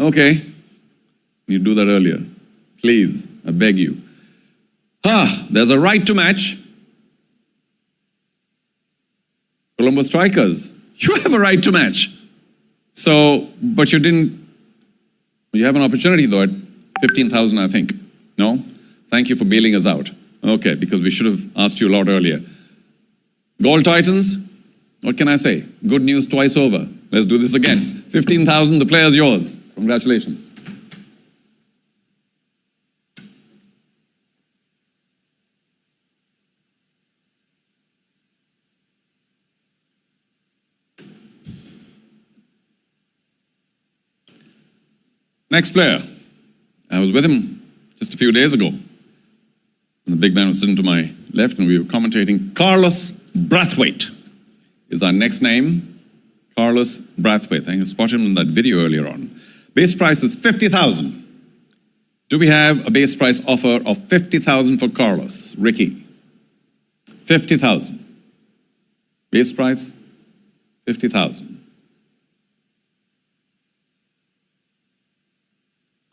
Okay. You do that earlier. Please, I beg you. There's a right to match. Colombo Strikers, you have a right to match. So, but you didn't, you have an opportunity though at 15,000, I think. No? Thank you for bailing us out. Okay, because we should have asked you a lot earlier. Gold Titans, what can I say? Good news twice over. Let's do this again. 15,000, the player's yours. Congratulations. Next player. I was with him just a few days ago. And the big man was sitting to my left and we were commentating. Carlos Brathwaite is our next name. Carlos Brathwaite. I spotted him in that video earlier on. Base price is 50,000. Do we have a base price offer of 50,000 for Carlos? Ricky. 50,000. Base price, 50,000.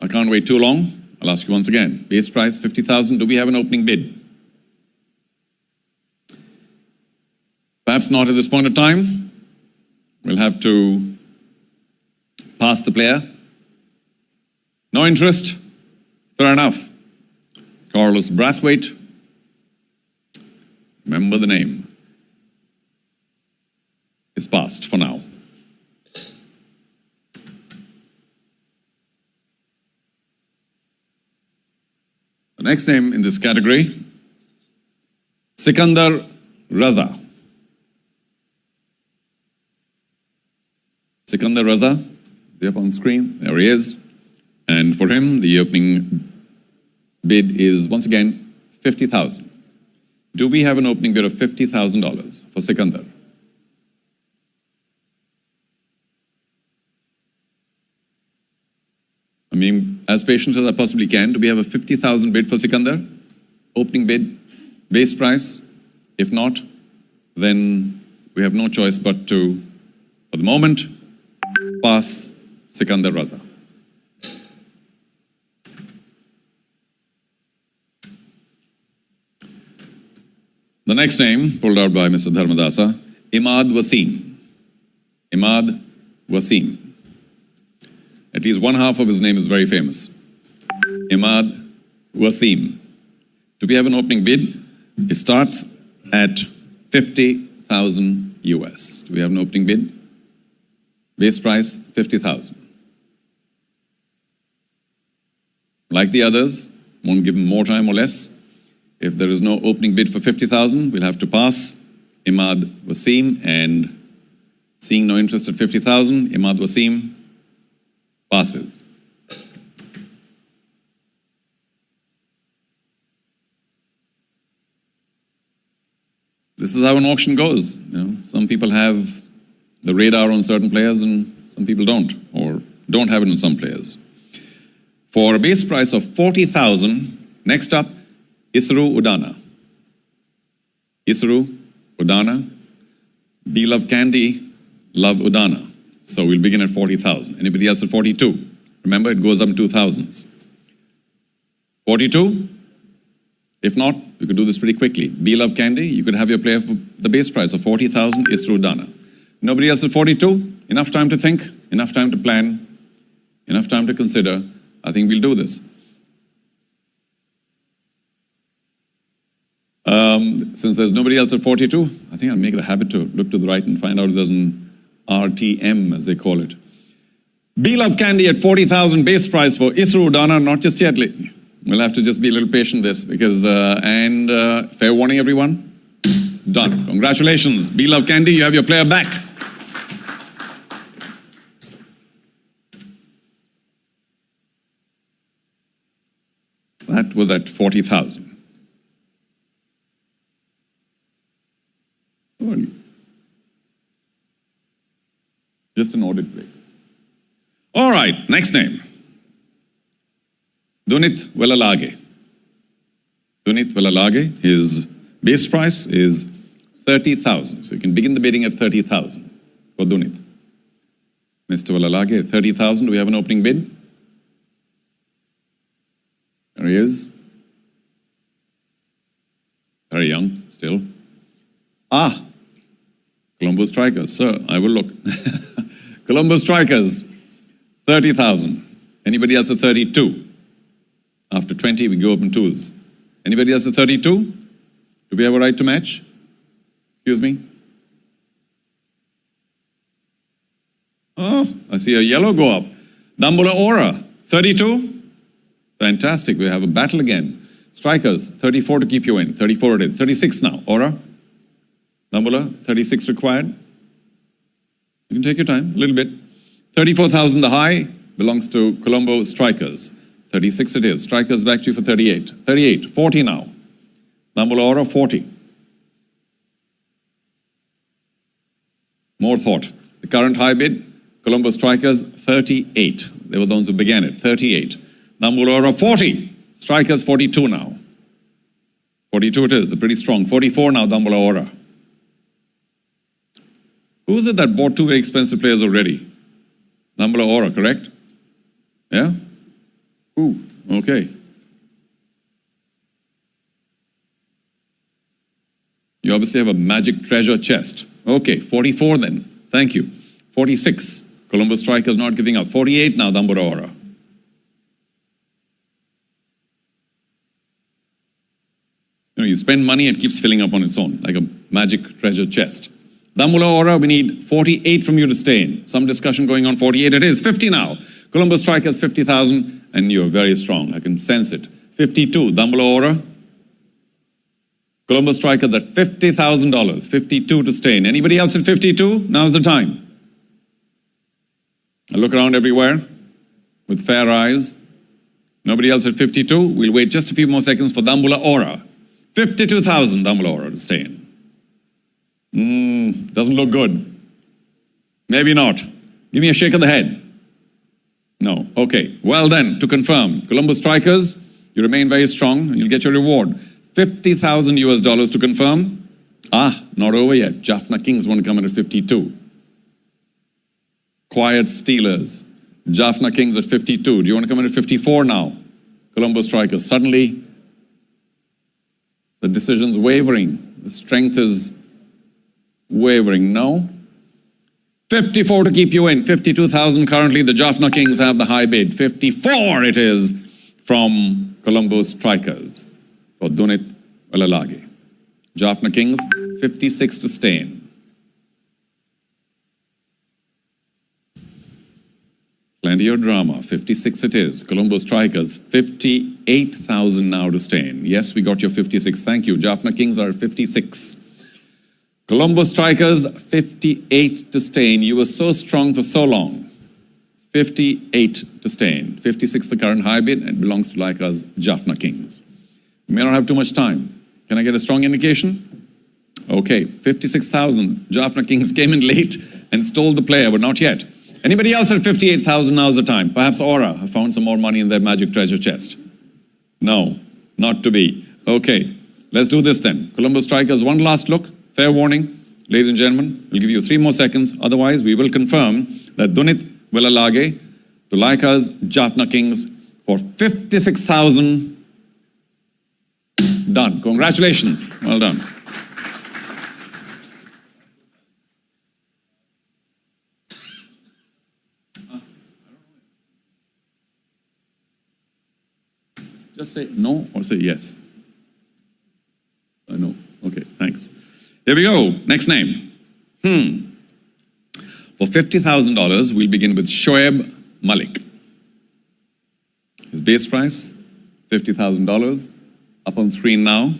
I can't wait too long. I'll ask you once again. Base price, 50,000. Do we have an opening bid? Perhaps not at this point of time. We'll have to pass the player. No interest? Fair enough. Carlos Brathwaite. Remember the name. It's passed for now. The next name in this category, Sikandar Raza. Sikandar Raza, is he up on screen? There he is. And for him, the opening bid is once again 50,000. Do we have an opening bid of $50,000 for Sikandar? I mean, as patient as I possibly can, do we have a 50,000 bid for Sikandar? Opening bid, base price? If not, then we have no choice but to, for the moment, pass Sikandar Raza. The next name, pulled out by Mr. Dharmadasa, Imad Wasim. Imad Wasim. At least one half of his name is very famous. Imad Wasim. Do we have an opening bid? It starts at 50,000 US. Do we have an opening bid? Base price, 50,000. Like the others, won't give him more time or less. If there is no opening bid for 50,000, we'll have to pass Imad Wasim, and seeing no interest at 50,000, Imad Wasim passes. This is how an auction goes. You know, some people have the radar on certain players and some people don't, or don't have it on some players. For a base price of 40,000, next up, Isru Udana. Isru Udana. Be Love Candy, Love Udana. So we'll begin at 40,000. Anybody else at 42? Remember, it goes up in 2000s. 42? If not, we could do this pretty quickly. Be Love Candy, you could have your player for the base price of 40,000, Isru Udana. Nobody else at 42? Enough time to think, enough time to plan, enough time to consider. I think we'll do this. Since there's nobody else at 42, I think I'll make it a habit to look to the right and find out if there's an RTM, as they call it. Be Love Candy at 40,000 base price for Isru Udana, not just yet. We'll have to just be a little patient this because, fair warning everyone, done. Congratulations, Be Love Candy, you have your player back. That was at 40,000. Just an audit break. All right, next name. Dunith Velalage. Dunith Velalage, his base price is 30,000. So you can begin the bidding at 30,000 for Dunith. Mr. Velalage at 30,000. Do we have an opening bid? There he is. Very young still. Colombo Strikers. Sir, I will look. Colombo Strikers, 30,000. Anybody else at 32? After 20, we go up in twos. Anybody else at 32? Do we have a right to match? Excuse me? Oh, I see a yellow go up. Dambula Aura, 32? Fantastic, we have a battle again. Strikers, 34 to keep you in. 34 it is. 36 now. Aura? Dambula, 36 required. You can take your time, a little bit. 34,000 the high belongs to Colombo Strikers. 36 it is. Strikers back to you for 38. 38, 40 now. Dambula Aura, 40. More thought. The current high bid, Colombo Strikers, 38. They were the ones who began it, 38. Dambula Aura, 40. Strikers, 42 now. 42 it is, they're pretty strong. 44 now, Dambula Aura. Who is it that bought two very expensive players already? Dambula Aura, correct? Yeah? Who? Okay. You obviously have a magic treasure chest. Okay, 44 then. Thank you. 46. Colombo Strikers not giving up. 48 now, Dambula Aura. You know, you spend money, it keeps filling up on its own, like a magic treasure chest. Dambula Aura, we need 48 from you to stay in. Some discussion going on, 48 it is. 50 now. Colombo Strikers, 50,000, and you're very strong. I can sense it. 52, Dambula Aura. Colombo Strikers at $50,000. 52 to stay in. Anybody else at 52? Now's the time. I look around everywhere with fair eyes. Nobody else at 52? We'll wait just a few more seconds for Dambula Aura. 52,000 Dambula Aura to stay in. Doesn't look good. Maybe not. Give me a shake of the head. No. Okay. Well then, to confirm, Colombo Strikers, you remain very strong and you'll get your reward. $50,000 US to confirm. Not over yet. Jaffna Kings want to come in at 52. Quiet Steelers. Jaffna Kings at 52. Do you want to come in at 54 now? Colombo Strikers. Suddenly, the decision's wavering. The strength is wavering. No? 54 to keep you in. 52,000 currently. The Jaffna Kings have the high bid. 54 it is from Colombo Strikers for Dunith Velalage. Jaffna Kings, 56 to stay in. Plenty of drama. 56 it is. Colombo Strikers, 58,000 now to stay in. Yes, we got your 56. Thank you. Jaffna Kings are at 56. Colombo Strikers, 58 to stay in. You were so strong for so long. 58 to stay in. 56 the current high bid and belongs to like us, Jaffna Kings. We may not have too much time. Can I get a strong indication? Okay, 56,000. Jaffna Kings came in late and stole the player, but not yet. Anybody else at 58,000? Now's the time. Perhaps Aura have found some more money in their magic treasure chest. No, not to be. Okay, let's do this then. Colombo Strikers, one last look. Fair warning, ladies and gentlemen, we'll give you 3 more seconds. Otherwise, we will confirm that Dunith Velalage to like us, Jaffna Kings for 56,000. Done. Congratulations. Well done. Just say no or say yes. No. Okay, thanks. Here we go. Next name. For $50,000, we'll begin with Shoaib Malik. His base price, $50,000. Up on screen now.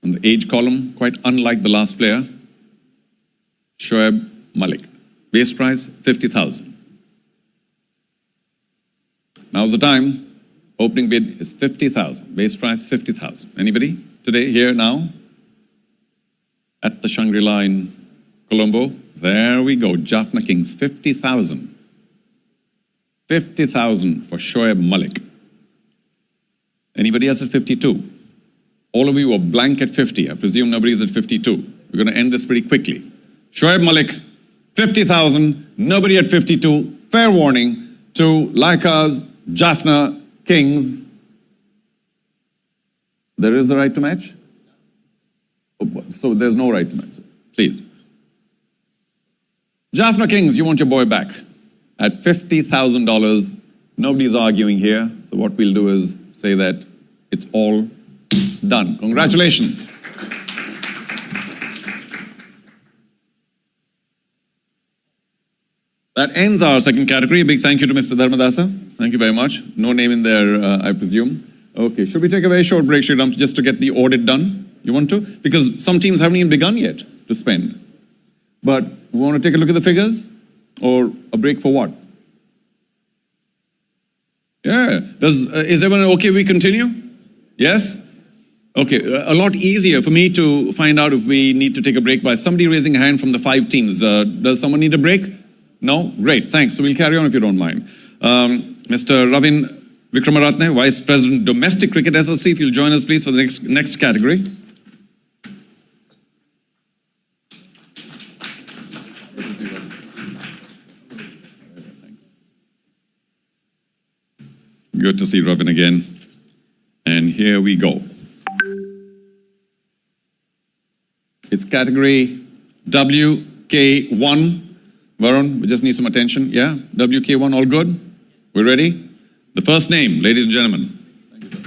On the age column, quite unlike the last player, Shoaib Malik. Base price, $50,000. Now's the time. Opening bid is $50,000. Base price, $50,000. Anybody today, here, now? At the Shangri-La in Colombo. There we go. Jaffna Kings, 50,000. 50,000 for Shoaib Malik. Anybody else at 52? All of you are blank at 50. I presume nobody's at 52. We're going to end this pretty quickly. Shoaib Malik, 50,000. Nobody at 52. Fair warning to Laikas, Jaffna Kings. There is a right to match? So there's no right to match. Please. Jaffna Kings, you want your boy back at $50,000. Nobody's arguing here. So what we'll do is say that it's all done. Congratulations. That ends our second category. A big thank you to Mr. Dharmadasa. Thank you very much. No name in there, I presume. Okay, should we take a very short break, Sriram, just to get the audit done? You want to? Because some teams haven't even begun yet to spend. But we want to take a look at the figures? Or a break for what? Yeah. Is everyone okay we continue? Yes? Okay, a lot easier for me to find out if we need to take a break by somebody raising a hand from the 5 teams. Does someone need a break? No? Great, thanks. So we'll carry on if you don't mind. Mr. Ravin Vikramaratne, Vice President, Domestic Cricket SLC, if you'll join us please for the next category. Good to see Ravin again. And here we go. It's category WK1. Varun, we just need some attention. Yeah? WK1, all good? We're ready? The first name, ladies and gentlemen. Thank you, sir.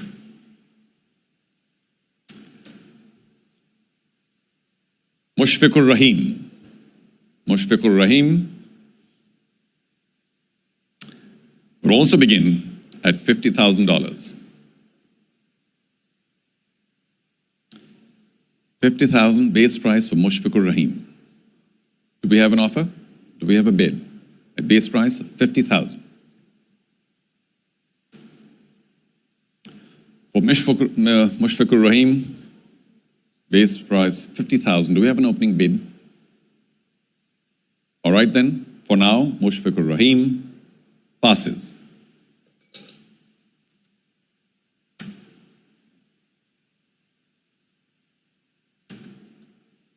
Mushfiqur Rahim. Mushfiqur Rahim will also begin at $50,000. 50,000 base price for Mushfiqur Rahim. Do we have an offer? Do we have a bid? A base price of 50,000. For Mushfiqur Rahim, base price 50,000. Do we have an opening bid? All right then, for now, Mushfiqur Rahim passes.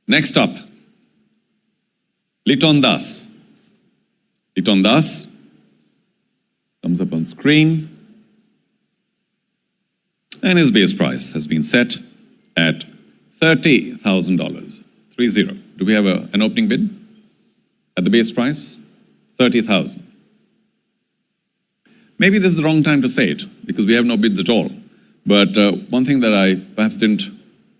Next up, Liton Das. Liton Das comes up on screen. And his base price has been set at $30,000. 30. Do we have an opening bid at the base price? 30,000. Maybe this is the wrong time to say it because we have no bids at all. But one thing that I perhaps didn't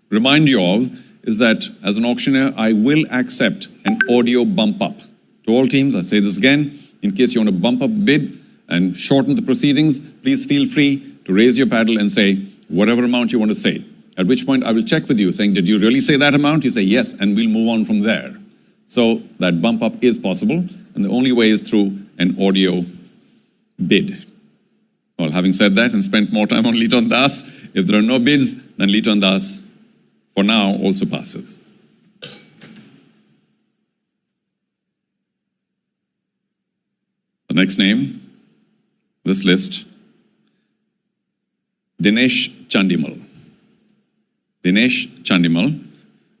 remind you of is that as an auctioneer, I will accept an audio bump up. To all teams, I say this again, in case you want to bump up bid and shorten the proceedings, please feel free to raise your paddle and say whatever amount you want to say. At which point I will check with you saying, did you really say that amount? You say yes, and we'll move on from there. So that bump up is possible, and the only way is through an audio bid. Well, having said that and spent more time on Liton Das, if there are no bids, then Liton Das for now also passes. The next name, this list, Dinesh Chandimal. Dinesh Chandimal,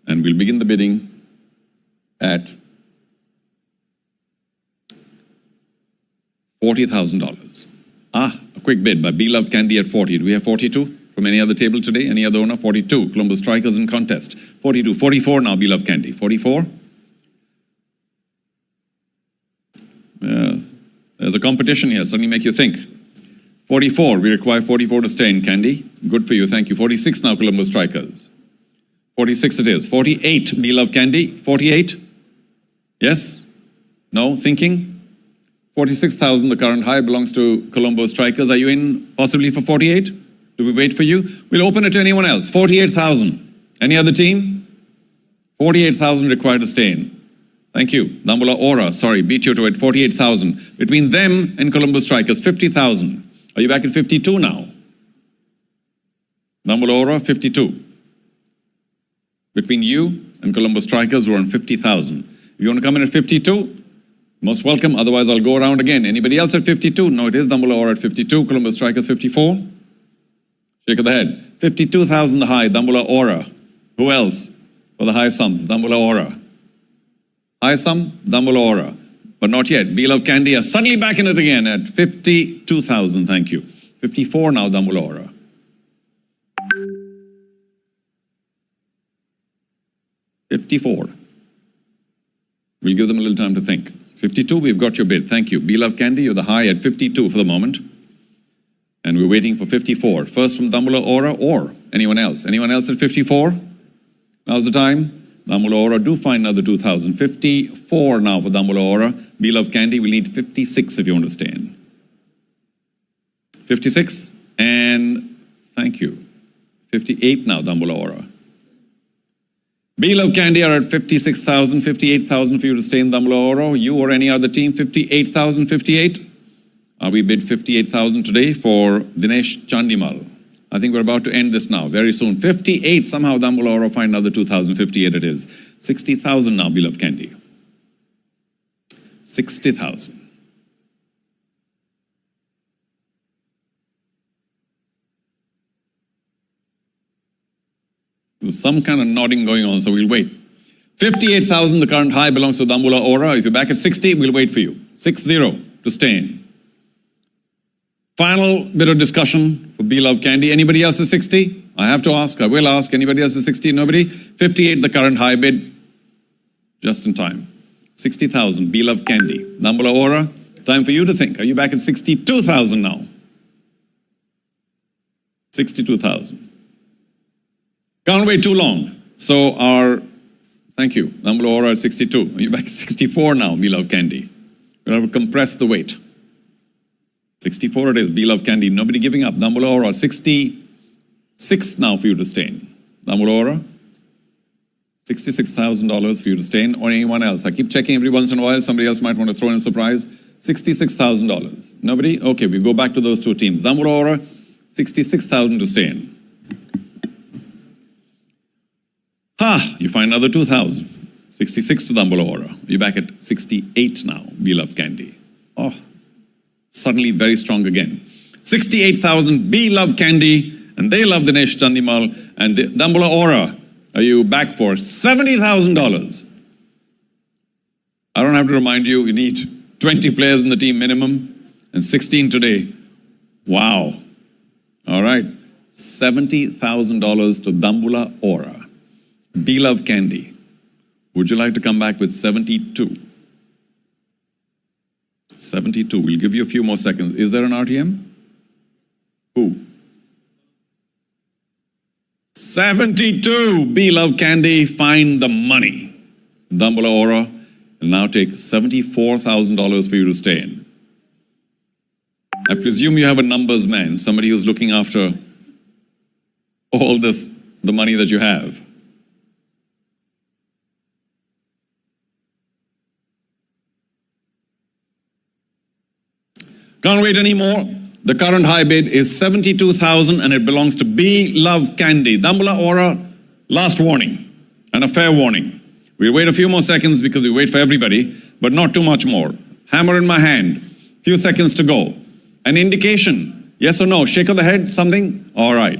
and we'll begin the bidding at $40,000. A quick bid by Beloved Candy at 40. Do we have 42 from any other table today? Any other owner? 42. Colombo Strikers in contest. 42. 44 now, Beloved Candy. 44. There's a competition here, suddenly make you think. 44, we require 44 to stay in, Candy. Good for you, thank you. 46 now, Colombo Strikers. 46 it is. 48, Beloved Candy. 48? Yes? No? Thinking? 46,000, the current high, belongs to Colombo Strikers. Are you in possibly for 48? Do we wait for you? We'll open it to anyone else. 48,000. Any other team? 48,000 required to stay in. Thank you. Dambula Aura, sorry, beat you to it. 48,000. Between them and Colombo Strikers, 50,000. Are you back at 52 now? Dambula Aura, 52. Between you and Colombo Strikers, we're on 50,000. If you want to come in at 52, most welcome. Otherwise, I'll go around again. Anybody else at 52? No, it is Dambula Aura at 52. Columbus Strikers 54. Shake of the head. 52,000 the high, Dambula Aura. Who else? For the high sums, Dambula Aura. High sum, Dambula Aura. But not yet. Beloved Candy are suddenly back in it again at 52,000. Thank you. 54 now, Dambula Aura. $54. We'll give them a little time to think. 52, we've got your bid. Thank you. Beloved Candy, you're the high at 52 for the moment. And we're waiting for 54. First from Dambula Aura or anyone else. Anyone else at 54? Now's the time. Dambula Aura, do find another 2,000. 54 now for Dambula Aura. Beloved Candy, we need 56 if you want to stay in. 56, and thank you. 58 now, Dambula Aura. Beloved Candy are at 56,000, 58,000 for you to stay in Dambula Aura. You or any other team, 58,000, 58. We bid 58,000 today for Dinesh Chandimal. I think we're about to end this now, very soon. 58, somehow Dambula Aura find another 2,000, 58 it is. 60,000 now, Beloved Candy. 60,000. There's some kind of nodding going on, so we'll wait. 58,000, the current high belongs to Dambula Aura. If you're back at 60, we'll wait for you. 60 to stay in. Final bit of discussion for Beloved Candy. Anybody else is 60? I have to ask, I will ask. Anybody else is 60? Nobody? 58, the current high bid. Just in time. 60,000, Beloved Candy. Dambula Aura, time for you to think. Are you back at 62,000 now? 62,000. Can't wait too long. So thank you, Dambula Aura at 62. Are you back at 64 now, Beloved Candy? We'll have to compress the weight. 64 it is, Beloved Candy. Nobody giving up. Dambula Aura, 66 now for you to stay in. Dambula Aura, $66,000 for you to stay in, or anyone else. I keep checking every once in a while. Somebody else might want to throw in a surprise. $66,000. Nobody? Okay, we go back to those two teams. Dambula Aura, 66,000 to stay in. You find another 2,000. 66 to Dambula Aura. You're back at 68 now, Beloved Candy. Oh, suddenly very strong again. 68,000, Beloved Candy, and they love Dinesh Chandimal. And Dambula Aura, are you back for $70,000? I don't have to remind you, you need 20 players in the team minimum, and 16 today. Wow. All right. $70,000 to Dambula Aura. Beloved Candy, would you like to come back with 72? 72. We'll give you a few more seconds. Is there an RTM? Who? 72. Beloved Candy, find the money. Dambula Aura will now take $74,000 for you to stay in. I presume you have a numbers man, somebody who's looking after all this, the money that you have. Can't wait anymore. The current high bid is 72,000 and it belongs to Beloved Candy. Dambula Aura, last warning and a fair warning. We'll wait a few more seconds because we wait for everybody, but not too much more. Hammer in my hand. Few seconds to go. An indication, yes or no? Shake of the head, something? All right.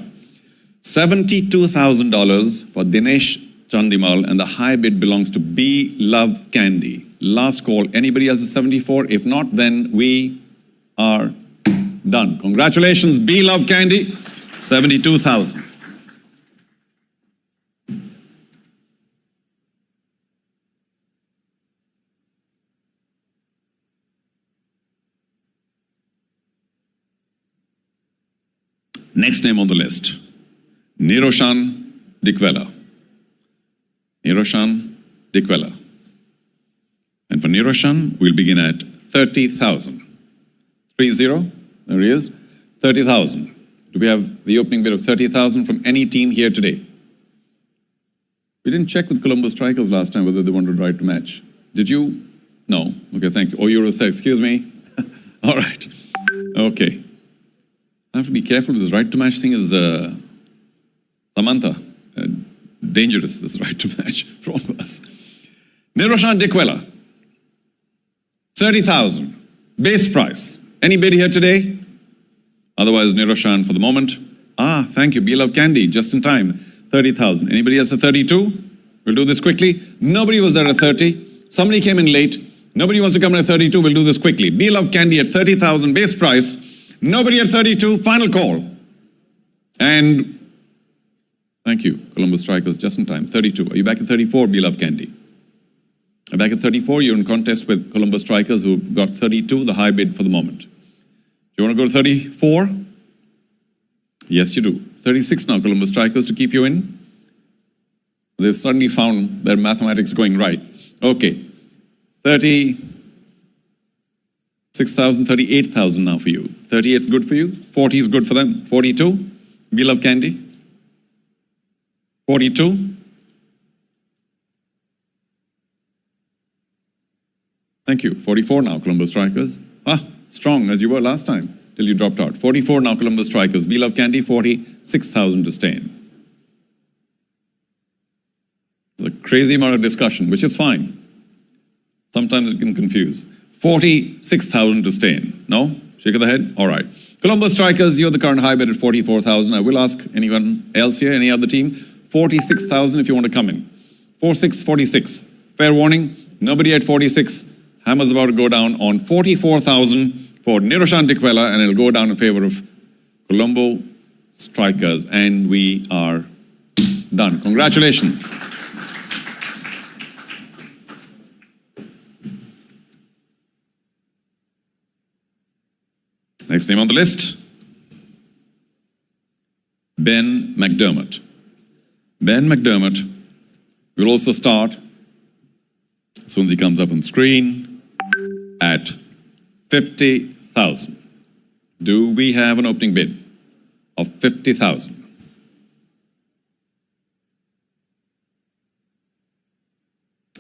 $72,000 for Dinesh Chandimal and the high bid belongs to Beloved Candy. Last call. Anybody else is 74? If not, then we are done. Congratulations, Beloved Candy, 72,000. Next name on the list, Niroshan Dikwela. Niroshan Dikwela. And for Niroshan, we'll begin at 30,000. 30, there he is, 30,000. Do we have the opening bid of 30,000 from any team here today? We didn't check with Columbus Strikers last time whether they wanted right to match. Did you? No. Okay, thank you. Oh, Euro 6, excuse me. All right. Okay. I have to be careful with this right to match thing is, Samantha, dangerous, this right to match for all of us. Niroshan Dikwela, 30,000. Base price. Any bid here today? Otherwise, Niroshan for the moment. Thank you. Beloved Candy, just in time. 30,000. Anybody else at 32? We'll do this quickly. Nobody was there at 30. Somebody came in late. Nobody wants to come in at 32. We'll do this quickly. Beloved Candy at 30,000. Base price. Nobody at 32. Final call. And thank you, Colombo Strikers, just in time. 32. Are you back at 34, Beloved Candy? Are back at 34? You're in contest with Colombo Strikers who got 32, the high bid for the moment. Do you want to go to 34? Yes, you do. 36 now, Colombo Strikers, to keep you in. They've suddenly found their mathematics going right. Okay. 36,000, 38,000 now for you. 38 is good for you. 40 is good for them. 42, Beloved Candy. 42. Thank you. 44 now, Colombo Strikers. Strong as you were last time, till you dropped out. 44 now, Colombo Strikers. Beloved Candy, 46,000 to stay in. There's a crazy amount of discussion, which is fine. Sometimes it can confuse. 46,000 to stay in. No? Shake of the head? All right. Colombo Strikers, you're the current high bid at 44,000. I will ask anyone else here, any other team, 46,000 if you want to come in. 46. Fair warning, nobody at 46. Hammer's about to go down on 44,000 for Niroshan Dikwela, and it'll go down in favor of Colombo Strikers. And we are done. Congratulations. Next name on the list, Ben McDermott. Ben McDermott will also start, as soon as he comes up on screen, at 50,000. Do we have an opening bid of 50,000?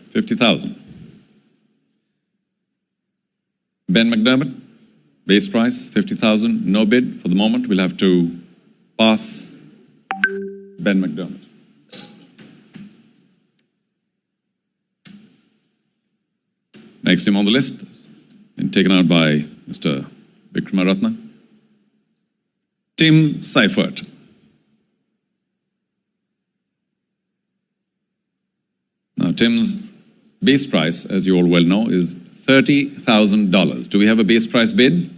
$50,000. Ben McDermott. Base price, 50,000, no bid for the moment. We'll have to pass Ben McDermott. Next name on the list, and taken out by Mr. Vikramaratne. Tim Seifert. Now, Tim's base price, as you all well know, is $30,000. Do we have a base price bid?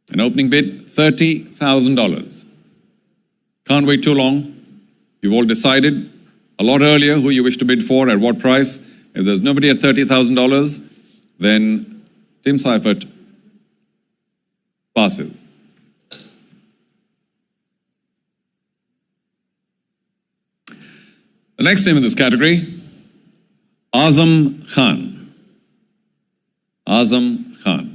An opening bid, $30,000. Can't wait too long. You've all decided a lot earlier who you wish to bid for, at what price. If there's nobody at $30,000, then Tim Seifert passes. The next name in this category, Azam Khan. Azam Khan.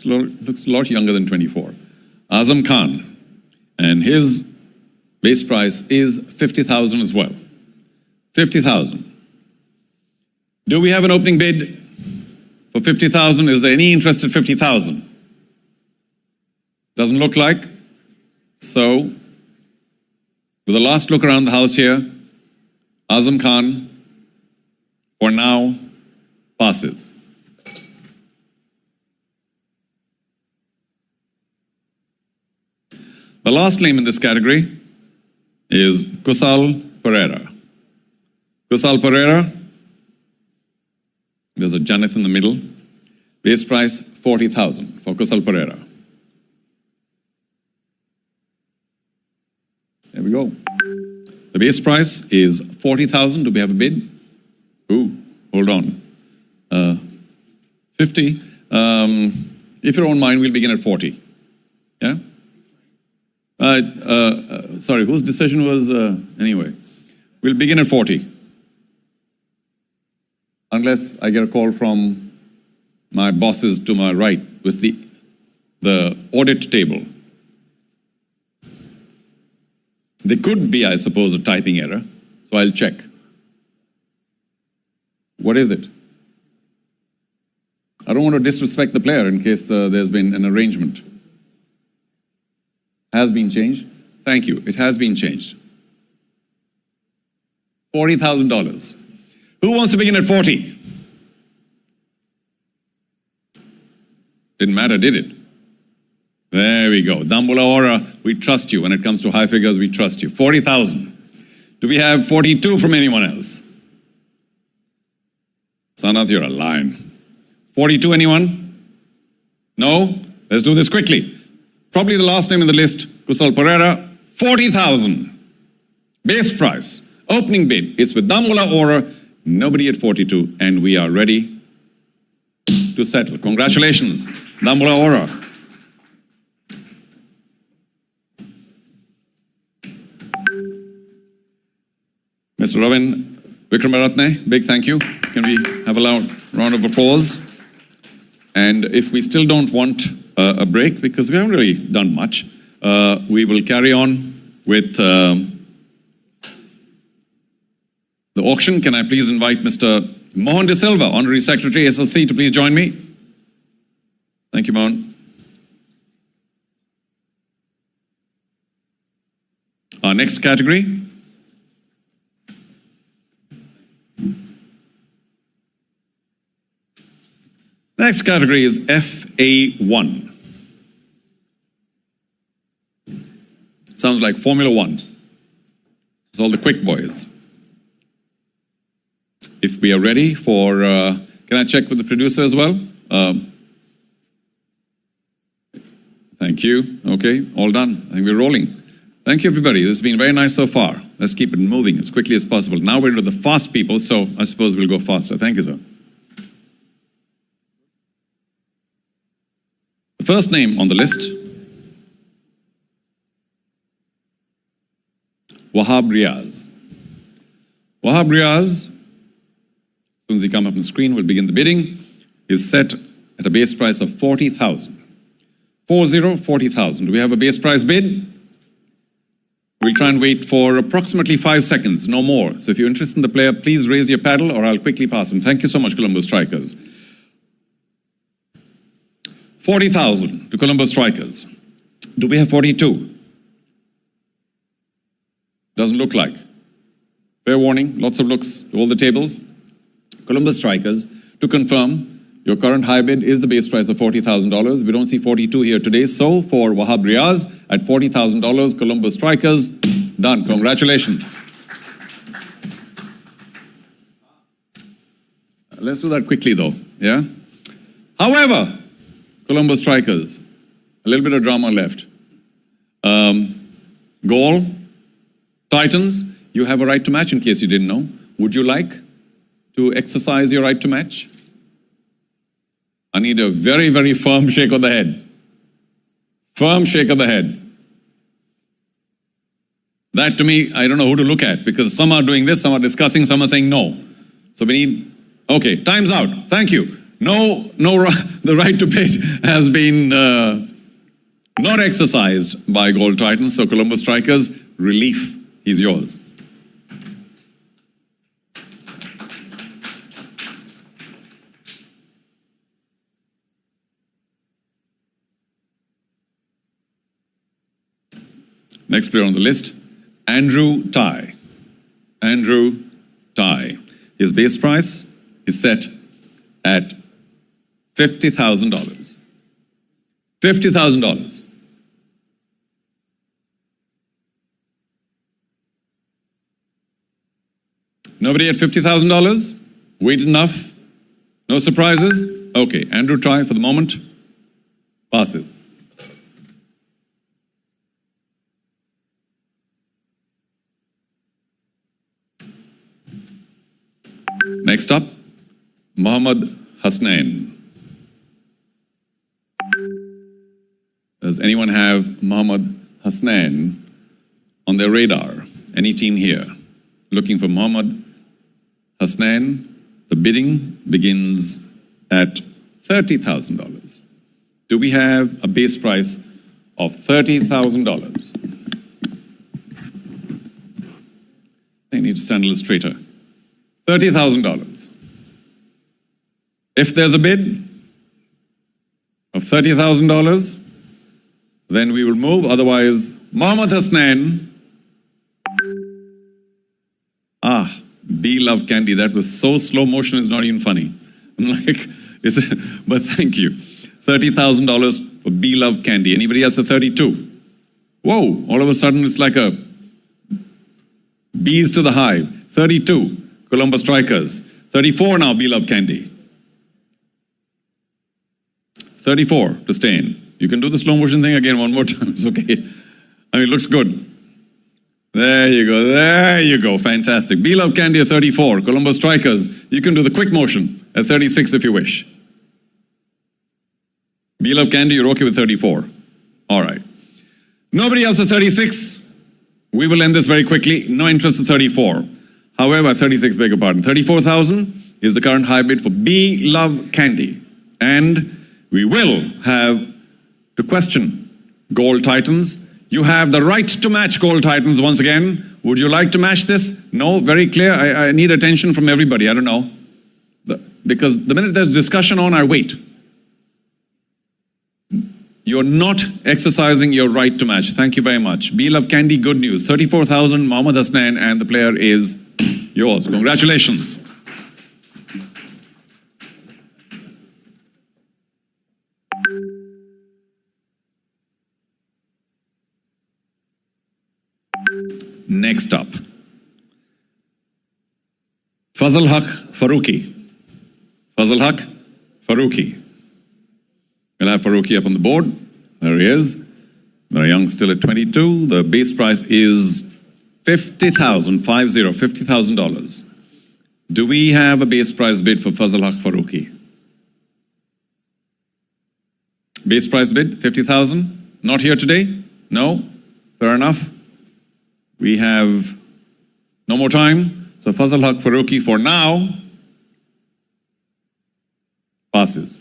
Looks a lot younger than 24. Azam Khan. And his base price is 50,000 as well. 50,000. Do we have an opening bid for 50,000? Is there any interest at 50,000? Doesn't look like. So, with a last look around the house here, Azam Khan, for now, passes. The last name in this category is Kusal Pereira. Kusal Pereira, there's a Janeth in the middle. Base price, 40,000 for Kusal Pereira. There we go. The base price is 40,000. Do we have a bid? Ooh, hold on. 50. If you don't mind, we'll begin at 40. Yeah? Sorry, whose decision was, anyway. We'll begin at 40. Unless I get a call from my bosses to my right with the audit table. There could be, I suppose, a typing error, so I'll check. What is it? I don't want to disrespect the player in case there's been an arrangement. has been changed. Thank you. It has been changed. $40,000. Who wants to begin at 40? Didn't matter, did it? There we go. Dambula Ora, we trust you. When it comes to high figures, we trust you. 40,000. Do we have 42 from anyone else? Sanath, you're a lion. 42, anyone? No? Let's do this quickly. Probably the last name in the list, Kusal Pereira, 40,000. Base price, opening bid. It's with Dambula Ora, nobody at 42, and we are ready to settle. Congratulations, Dambula Ora. Mr. Ravin Vikramaratne, big thank you. Can we have a loud round of applause? And if we still don't want a break, because we haven't really done much, we will carry on with the auction. Can I please invite Mr. Mohan De Silva, Honorary Secretary, SLC, to please join me? Thank you, Mohan. Our next category. Next category is FA1. Sounds like Formula One. It's all the quick boys. If we are ready for, can I check with the producer as well? Thank you. Okay, all done. I think we're rolling. Thank you, everybody. This has been very nice so far. Let's keep it moving as quickly as possible. Now we're with the fast people, so I suppose we'll go faster. Thank you, sir. The first name on the list, Wahab Riaz. Wahab Riaz, as soon as he comes up on the screen, we'll begin the bidding, is set at a base price of 40,000. 40,000. Do we have a base price bid? We'll try and wait for approximately 5 seconds, no more. So if you're interested in the player, please raise your paddle or I'll quickly pass him. Thank you so much, Colombo Strikers. 40,000 to Colombo Strikers. Do we have 42? Doesn't look like. Fair warning, lots of looks to all the tables. Colombo Strikers, to confirm, your current high bid is the base price of $40,000. We don't see 42 here today. So for Wahab Riaz at $40,000, Colombo Strikers, done. Congratulations. Let's do that quickly though, yeah? However, Colombo Strikers, a little bit of drama left. Gaul, Titans, you have a right to match in case you didn't know. Would you like to exercise your right to match? I need a very, very firm shake of the head. Firm shake of the head. That to me, I don't know who to look at because some are doing this, some are discussing, some are saying no. So we need, okay, time's out. Thank you. No, the right to bid has been not exercised by Gold Titans. So Colombo Strikers, relief is yours. Next player on the list, Andrew Tai. Andrew Tai. His base price is set at $50,000. $50,000. Nobody at $50,000? Waited enough? No surprises? Okay, Andrew Tai for the moment passes. Next up, Mohammad Hasnain. Does anyone have Mohammad Hasnain on their radar? Any team here looking for Mohammad Hasnain? The bidding begins at $30,000. Do we have a base price of $30,000? I need to stand a little straighter. $30,000. If there's a bid of $30,000, then we will move. Otherwise, Mohammad Hasnain. Be Love Candy. That was so slow motion, it's not even funny. I'm like, but thank you. $30,000 for Be Love Candy. Anybody else at 32? Whoa, all of a sudden it's like a bees to the hive. 32, Colombo Strikers. 34 now, Be Love Candy. 34 to stay in. You can do the slow motion thing again one more time. It's okay. I mean, it looks good. There you go. There you go. Fantastic. Be Love Candy at 34. Colombo Strikers. You can do the quick motion at 36 if you wish. Be Love Candy, you're okay with 34. All right. Nobody else at 36. We will end this very quickly. No interest at 34. However, 36, beg your pardon. 34,000 is the current high bid for Be Love Candy. And we will have to question Gold Titans. You have the right to match Gold Titans once again. Would you like to match this? No, very clear. I need attention from everybody. I don't know. Because the minute there's discussion on, I wait. You're not exercising your right to match. Thank you very much. Be Love Candy, good news. 34,000, Mohammad Hasnain, and the player is yours. Congratulations. Next up, Fazal Haq Farooqi. Fazal Haq Farooqi. We'll have Farooqi up on the board. There he is. Very young, still at 22. The base price is $50,000. Do we have a base price bid for Fazal Haq Farooqi? Base price bid, 50,000? Not here today? No? Fair enough. We have no more time. So Fazal Haq Farooqi for now passes.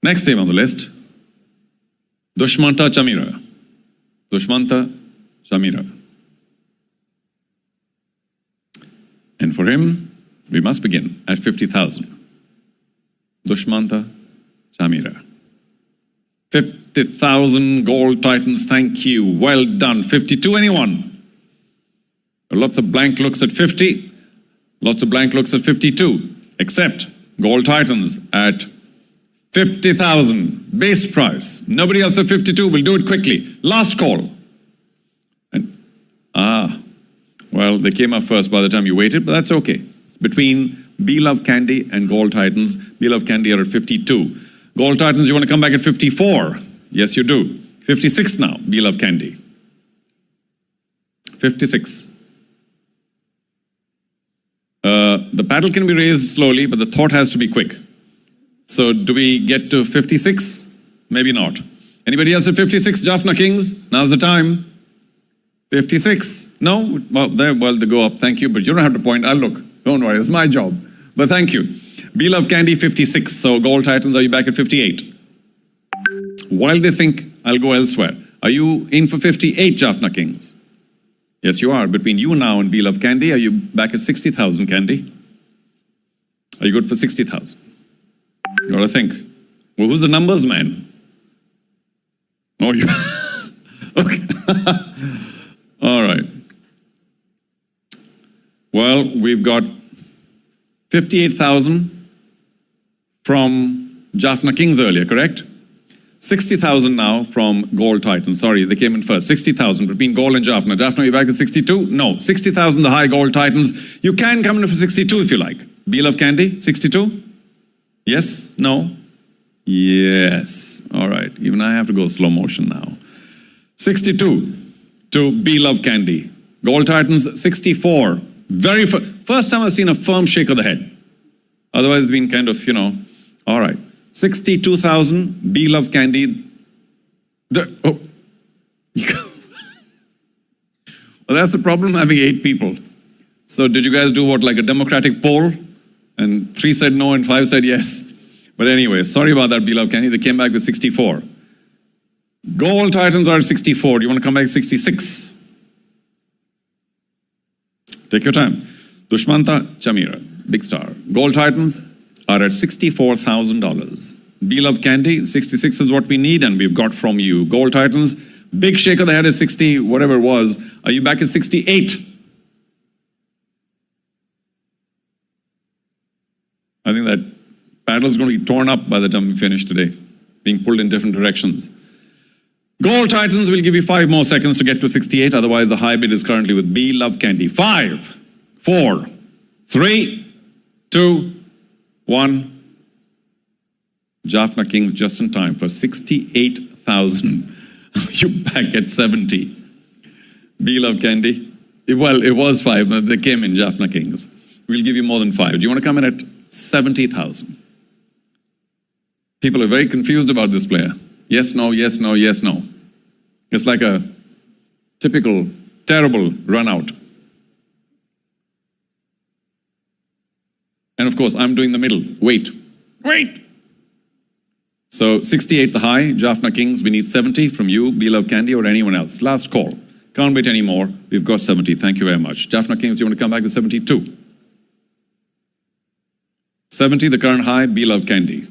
Next name on the list, Dushmanta Chamira. Dushmanta Chamira. And for him, we must begin at 50,000. Dushmanta Chamira. 50,000 Gold Titans, thank you. Well done. 52, anyone? Lots of blank looks at 50. Lots of blank looks at 52. Except Gold Titans at 50,000 base price. Nobody else at 52. We'll do it quickly. Last call. And, well, they came up first by the time you waited, but that's okay. It's between Be Love Candy and Gold Titans. Be Love Candy are at 52. Gold Titans, you want to come back at 54? Yes, you do. 56 now, Be Love Candy. 56. The paddle can be raised slowly, but the thought has to be quick. So do we get to 56? Maybe not. Anybody else at 56? Jaffna Kings, now's the time. 56? No? Well, they go up. Thank you, but you don't have to point. I'll look. Don't worry, it's my job. But thank you. Be Love Candy, 56. So Gold Titans, are you back at 58? While they think I'll go elsewhere, are you in for 58, Jaffna Kings? Yes, you are. Between you now and Be Love Candy, are you back at 60,000, Candy? Are you good for 60,000? You gotta think. Well, who's the numbers man? Oh, you. Okay. All right. Well, we've got 58,000 from Jaffna Kings earlier, correct? 60,000 now from Gold Titans. Sorry, they came in first. 60,000 between Gold and Jaffna. Jaffna, you back at 62? No. 60,000, the high Gold Titans. You can come in for 62 if you like. Be Love Candy, 62? Yes? No? Yes. All right. Even I have to go slow motion now. 62 to Be Love Candy. Gold Titans, 64. First time I've seen a firm shake of the head. Otherwise, it's been kind of, all right. 62,000, Be Love Candy. Well, that's the problem, having 8 people. So did you guys do what, like a democratic poll? And 3 said no and 5 said yes. But anyway, sorry about that, Be Love Candy. They came back with 64. Gold Titans are at 64. Do you want to come back at 66? Take your time. Dushmanta Chamira, big star. Gold Titans are at $64,000. Beloved Candy, 66 is what we need, and we've got from you. Gold Titans, big shake of the head at 60, whatever it was. Are you back at 68? I think that paddle is going to be torn up by the time we finish today, being pulled in different directions. Gold Titans will give you 5 more seconds to get to 68. Otherwise, the high bid is currently with Beloved Candy. 5, 4, 3, 2, 1. Jaffna Kings just in time for 68,000. You back at 70. Beloved Candy. Well, it was 5, but they came in, Jaffna Kings. We'll give you more than 5. Do you want to come in at 70,000? People are very confused about this player. Yes, no, yes, no, yes, no. It's like a typical terrible run out. And of course, I'm doing the middle. Wait. So 68 the high, Jaffna Kings, we need 70 from you, Beloved Candy, or anyone else. Last call. Can't wait anymore. We've got 70. Thank you very much. Jaffna Kings, do you want to come back with 72? 70, the current high, Beloved Candy.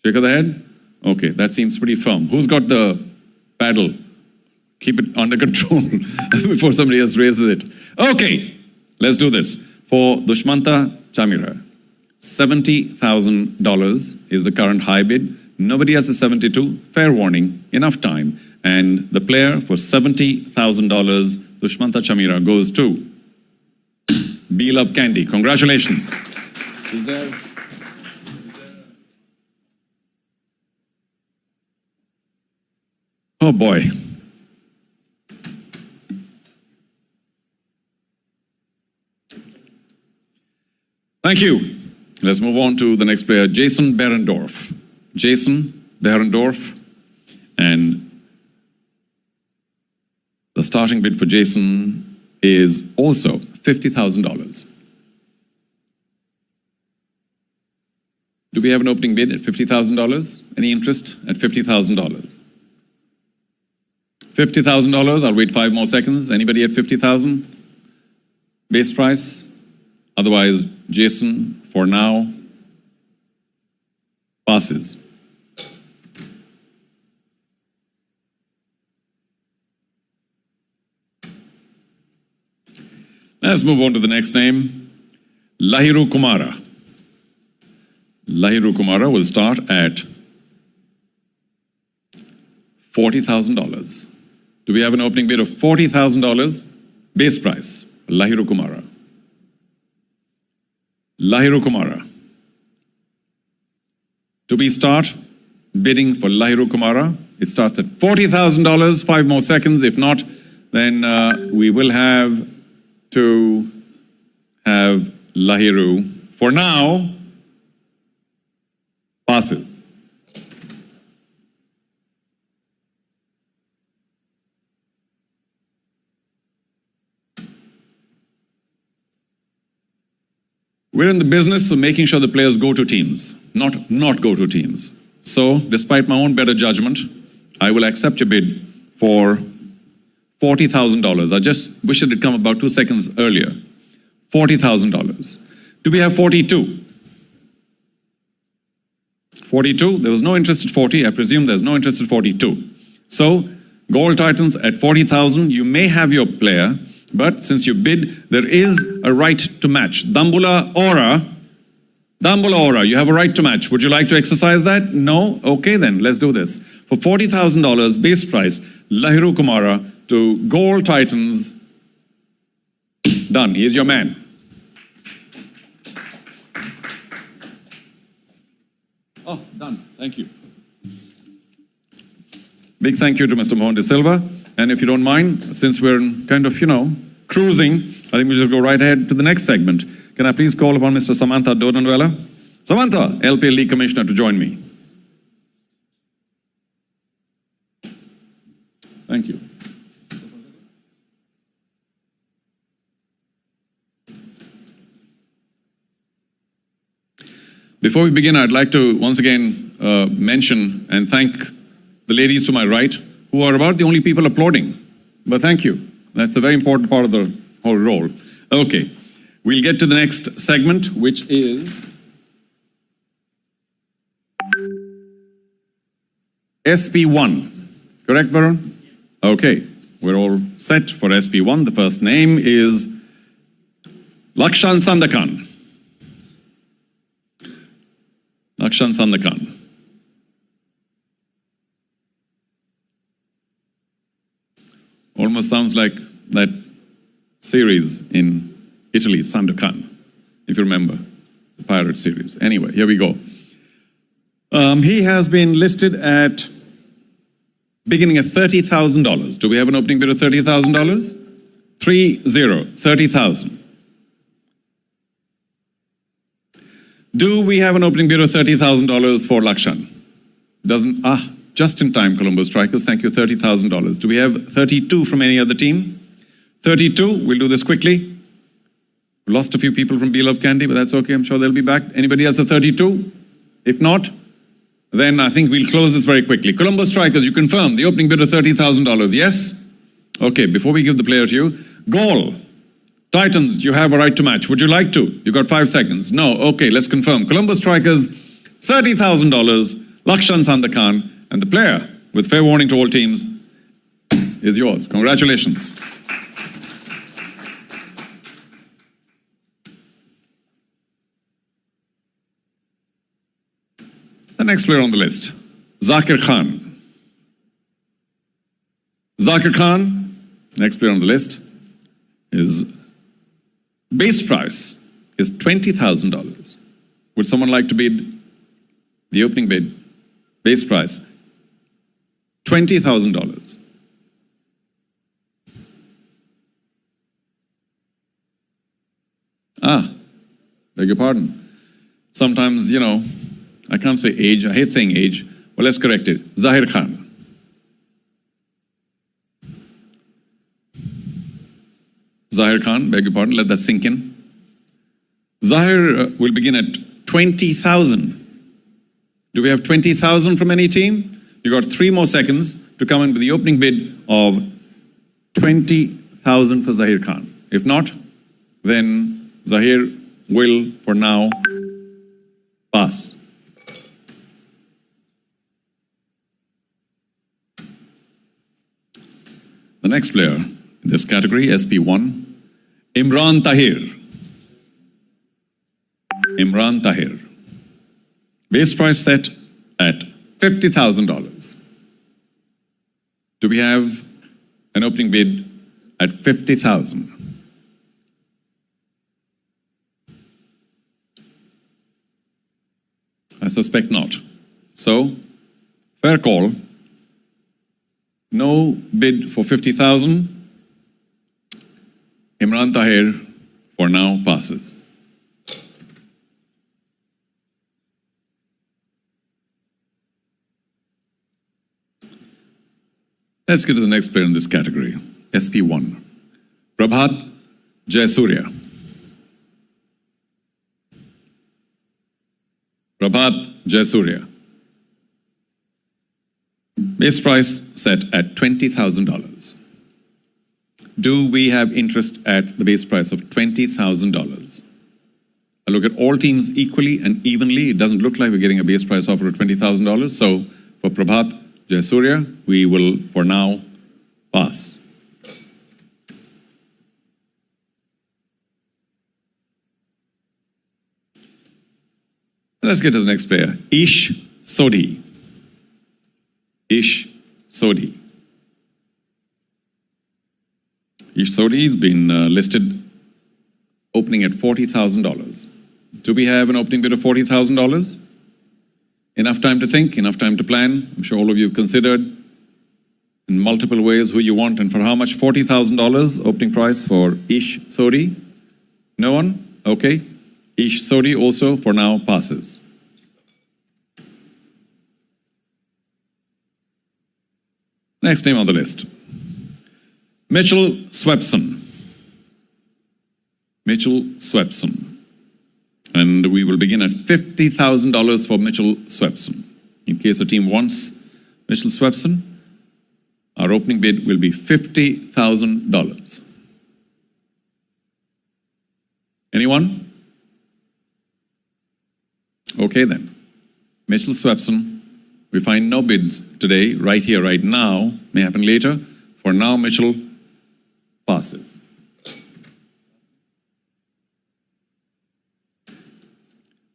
Shake of the head? Okay, that seems pretty firm. Who's got the paddle? Keep it under control before somebody else raises it. Okay, let's do this. For Dushmanta Chamira, $70,000 is the current high bid. Nobody else is 72. Fair warning, enough time. And the player for $70,000, Dushmanta Chamira, goes to Beloved Candy. Congratulations. Is there... Oh boy. Thank you. Let's move on to the next player, Jason Behrendorf. Jason Behrendorf. And the starting bid for Jason is also $50,000. Do we have an opening bid at $50,000? Any interest at $50,000? $50,000, I'll wait 5 more seconds. Anybody at 50,000? Base price? Otherwise, Jason, for now, passes. Let's move on to the next name, Lahiru Kumara. Lahiru Kumara will start at $40,000. Do we have an opening bid of $40,000? Base price, Lahiru Kumara. Lahiru Kumara. Do we start bidding for Lahiru Kumara? It starts at $40,000, 5 more seconds. If not, then we will have to have Lahiru, for now, passes. We're in the business of making sure the players go to teams, not go to teams. So, despite my own better judgment, I will accept your bid for $40,000. I just wish it had come about 2 seconds earlier. $40,000. Do we have 42? 42? There was no interest at 40. I presume there's no interest at 42. So, Gold Titans at 40,000. You may have your player, but since you bid, there is a right to match. Dambula Aura, you have a right to match. Would you like to exercise that? No? Okay then, let's do this. For $40,000 base price, Lahiru Kumara to Gold Titans. Done, he is your man. Oh, done, thank you. Big thank you to Mr. Mohan De Silva. And if you don't mind, since we're kind of, cruising, I think we'll just go right ahead to the next segment. Can I please call upon Mr. Samantha Dodonwala? Samantha, LPL League Commissioner, to join me. Thank you. Before we begin, I'd like to once again mention and thank the ladies to my right, who are about the only people applauding. But thank you. That's a very important part of the whole role. Okay, we'll get to the next segment, which is SP1. Correct, Varun? Okay, we're all set for SP1. The first name is Lakshan Sandakan. Lakshan Sandakan. Almost sounds like that series in Italy, Sandokan, if you remember, the pirate series. Anyway, here we go. He has been listed at beginning at $30,000. Do we have an opening bid of $30,000? 30,000. Do we have an opening bid of $30,000 for Lakshan? Doesn't, just in time, Colombo Strikers, thank you, $30,000. Do we have 32 from any other team? 32, we'll do this quickly. We lost a few people from Be Love Candy, but that's okay, I'm sure they'll be back. Anybody else at 32? If not, then I think we'll close this very quickly. Colombo Strikers, you confirm the opening bid of $30,000, yes? Okay, before we give the player to you, Gaul, Titans, you have a right to match. Would you like to? You've got 5 seconds. No, okay, let's confirm. Colombo Strikers, $30,000, Lakshan Sandakan, and the player, with fair warning to all teams, is yours. Congratulations. The next player on the list, Zakir Khan. Zakir Khan, next player on the list, is base price is $20,000. Would someone like to bid the opening bid? Base price, $20,000. Beg your pardon. Sometimes, you know, I can't say age, I hate saying age. Well, let's correct it. Zahir Khan. Zahir Khan, beg your pardon, let that sink in. Zahir will begin at 20,000. Do we have 20,000 from any team? You got 3 more seconds to come in with the opening bid of 20,000 for Zahir Khan. If not, then Zahir will, for now, pass. The next player in this category, SP1, Imran Tahir. Imran Tahir. Base price set at $50,000. Do we have an opening bid at $50,000? I suspect not. So, fair call. No bid for 50,000. Imran Tahir, for now, passes. Let's get to the next player in this category, SP1. Prabhat Jayasurya. Prabhat Jayasurya. Base price set at $20,000. Do we have interest at the base price of $20,000? I look at all teams equally and evenly. It doesn't look like we're getting a base price offer of $20,000. So for Prabhat Jayasurya, we will, for now, pass. Let's get to the next player, Ish Sodhi. Ish Sodhi. Ish Sodhi has been listed opening at $40,000. Do we have an opening bid of $40,000? Enough time to think, enough time to plan. I'm sure all of you have considered in multiple ways who you want and for how much. $40,000 opening price for Ish Sodhi. No one? Okay. Ish Sodhi also for now passes. Next name on the list, Mitchell Swepson. Mitchell Swepson. And we will begin at $50,000 for Mitchell Swepson. In case a team wants Mitchell Swepson, our opening bid will be $50,000. Anyone? Okay then. Mitchell Swepson, we find no bids today, right here, right now. May happen later. For now, Mitchell passes.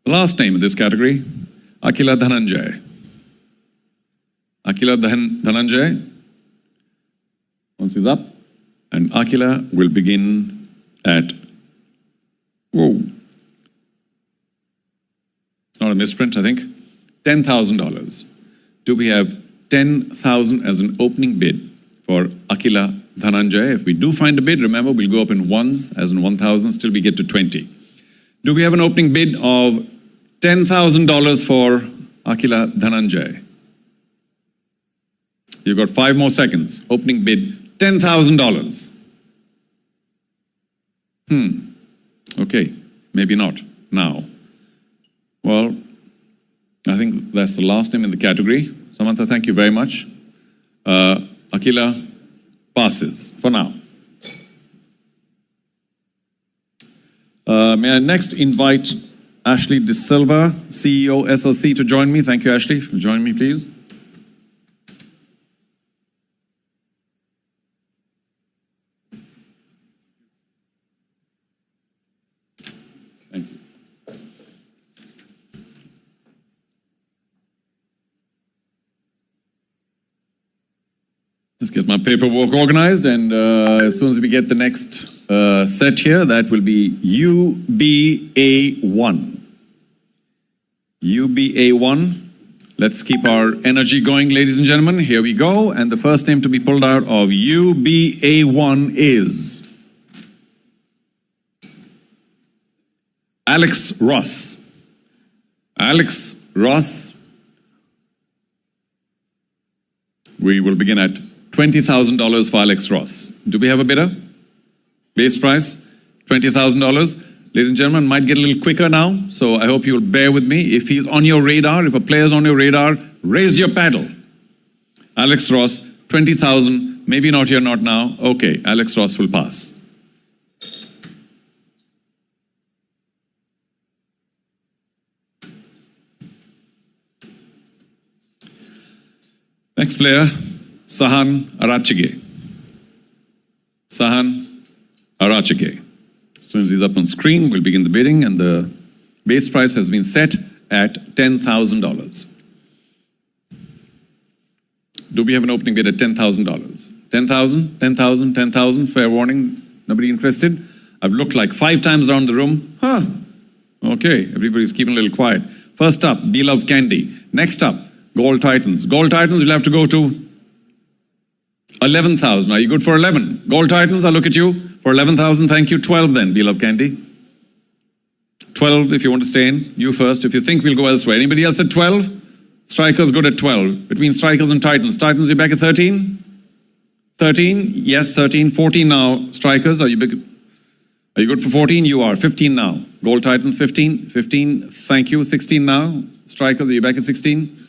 The last name in this category, Akila Dhananjay. Akila Dhananjay, once he's up, and Akila will begin at, whoa, it's not a misprint, I think, $10,000. Do we have 10,000 as an opening bid for Akila Dhananjay? If we do find a bid, remember, we'll go up in ones, as in 1,000, till we get to 20. Do we have an opening bid of $10,000 for Akila Dhananjay? You've got 5 more seconds. Opening bid, $10,000. Okay, maybe not now. Well, I think that's the last name in the category. Samantha, thank you very much. Akila passes for now. May I next invite Ashley De Silva, CEO SLC, to join me. Thank you, Ashley. Join me, please. Thank you. Let's get my paperwork organized, and as soon as we get the next set here, that will be UBA1. UBA1. Let's keep our energy going, ladies and gentlemen. Here we go. And the first name to be pulled out of UBA1 is Alex Ross. Alex Ross. We will begin at $20,000 for Alex Ross. Do we have a bidder? Base price, $20,000. Ladies and gentlemen, might get a little quicker now, so I hope you'll bear with me. If he's on your radar, if a player's on your radar, raise your paddle. Alex Ross, 20,000, maybe not here, not now. Okay, Alex Ross will pass. Next player, Sahan Arachige. Sahan Arachige. As soon as he's up on screen, we'll begin the bidding, and the base price has been set at $10,000. Do we have an opening bid at $10,000? 10,000, 10,000, 10,000, fair warning, nobody interested? I've looked like 5 times around the room. Okay, everybody's keeping a little quiet. First up, Beloved Candy. Next up, Gold Titans. Gold Titans, you'll have to go to 11,000. Are you good for 11? Gold Titans, I'll look at you. For 11,000, thank you. 12 then, Beloved Candy. 12 if you want to stay in. You first. If you think we'll go elsewhere. Anybody else at 12? Strikers good at 12. Between Strikers and Titans. Titans, you're back at 13? 13? Yes, 13. 14 now. Strikers, are you good for 14? You are. 15 now. Gold Titans, 15. 15, thank you. 16 now. Strikers, are you back at 16?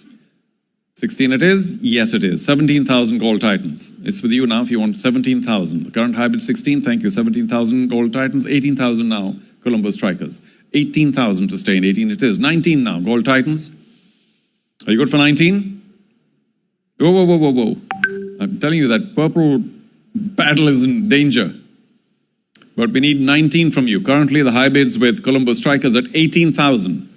16 it is? Yes, it is. 17,000 Gold Titans. It's with you now if you want 17,000. The current hybrid 16, thank you. 17,000 Gold Titans. 18,000 now, Colombo Strikers. 18,000 to stay in. 18 it is. 19 now, Gold Titans. Are you good for 19? Whoa, whoa, whoa, whoa, whoa. I'm telling you that purple battle is in danger. But we need 19 from you. Currently, the high bids with Colombo Strikers at 18,000.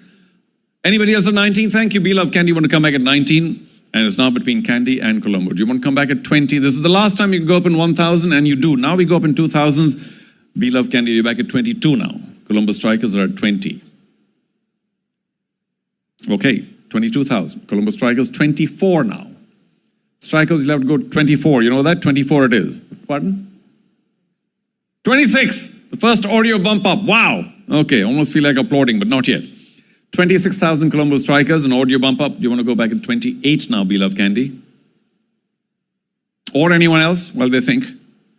Anybody else at 19? Thank you, Beloved Candy. You want to come back at 19? And it's now between Candy and Colombo. Do you want to come back at 20? This is the last time you can go up in 1,000, and you do. Now we go up in 2,000s. Beloved Candy, you're back at 22 now. Colombo Strikers are at 20. Okay, 22,000. Colombo Strikers, 24 now. Strikers, you'll have to go to 24. You know that? 24 it is. Pardon? 26. The first audio bump up. Wow. Okay, almost feel like applauding, but not yet. 26,000 Colombo Strikers, an audio bump up. Do you want to go back at 28 now, Beloved Candy? Or anyone else while they think?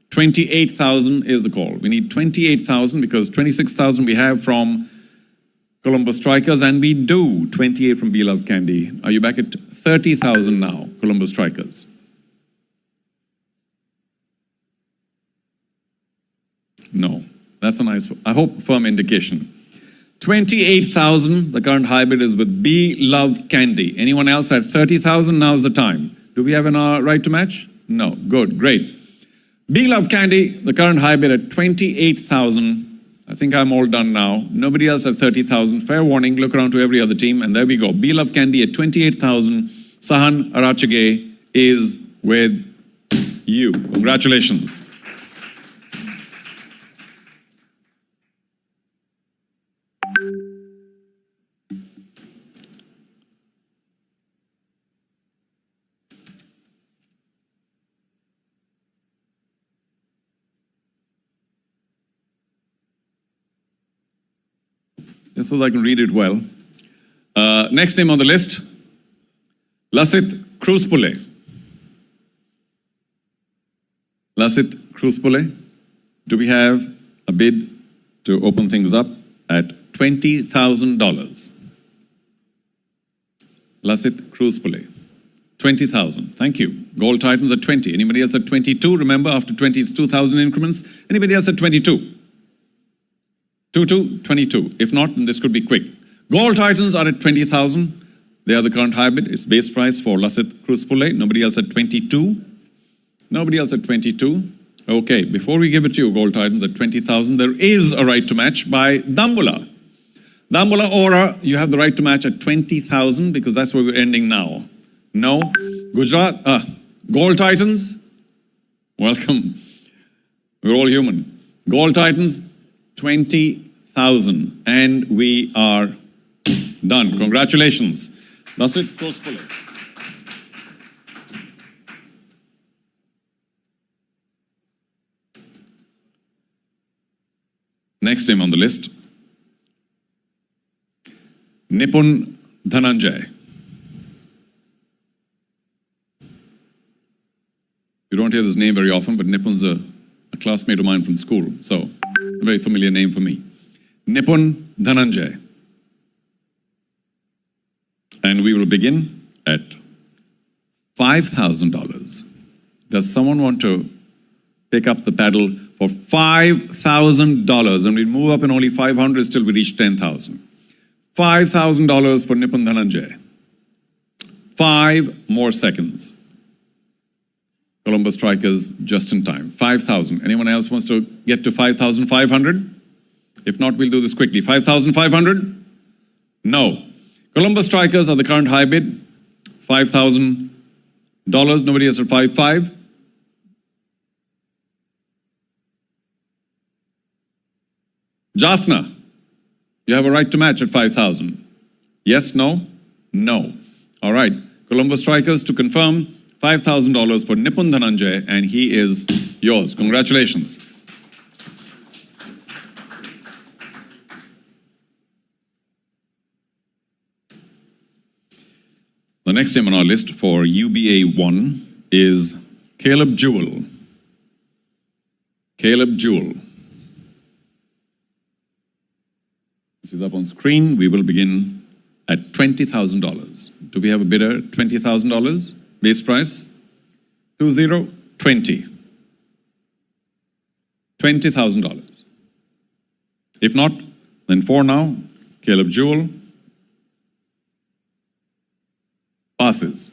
28,000 is the call. We need 28,000 because 26,000 we have from Colombo Strikers, and we do 28 from Beloved Candy. Are you back at 30,000 now, Colombo Strikers? No, That's a nice, I hope, firm indication. 28,000, the current hybrid is with Be Love Candy. Anyone else at 30,000? Now's the time. Do we have a right to match? No. Good, great. Be Love Candy, the current hybrid at 28,000. I think I'm all done now. Nobody else at 30,000. Fair warning, look around to every other team, and there we go. Be Love Candy at 28,000. Sahan Arachage is with you. Congratulations. Just so that I can read it well. Next name on the list, Lasit Kruspule. Lasit Kruspule, do we have a bid to open things up at $20,000? Lasit Kruspule, 20,000. Thank you. Gold Titans at 20. Anybody else at 22? Remember, after 20, it's 2,000 increments. Anybody else at 22? 22. If not, then this could be quick. Gold Titans are at 20,000. They are the current hybrid. It's base price for Lasit Kruspule. Nobody else at 22. Nobody else at 22. Okay, before we give it to you, Gold Titans at 20,000, there is a right to match by Dambula. Dambula Aura, you have the right to match at 20,000 because that's where we're ending now. No. Gujarat, Gold Titans, welcome. We're all human. Gold Titans, 20,000. And we are done. Congratulations. Lasit Kruspule. Next name on the list, Nipun Dhananjay. You don't hear this name very often, but Nipun's a classmate of mine from school, so a very familiar name for me. Nipun Dhananjay. And we will begin at $5,000. Does someone want to pick up the paddle for $5,000? And we move up in only 500 till we reach 10,000. $5,000 for Nipun Dhananjay. 5 more seconds. Colombo Strikers just in time. 5,000. Anyone else wants to get to 5,500? If not, we'll do this quickly. 5,500? No. Colombo Strikers are the current hybrid. $5,000. Nobody else at 5,500. Jaffna, you have a right to match at 5,000. Yes, no? No. All right. Colombo Strikers, to confirm, $5,000 for Nipun Dhananjay, and he is yours. Congratulations. The next name on our list for UBA 1 is Caleb Jewell. Caleb Jewell. This is up on screen. We will begin at $20,000. Do we have a bidder? $20,000 base price? 2020. $20,000. If not, then for now, Caleb Jewell passes.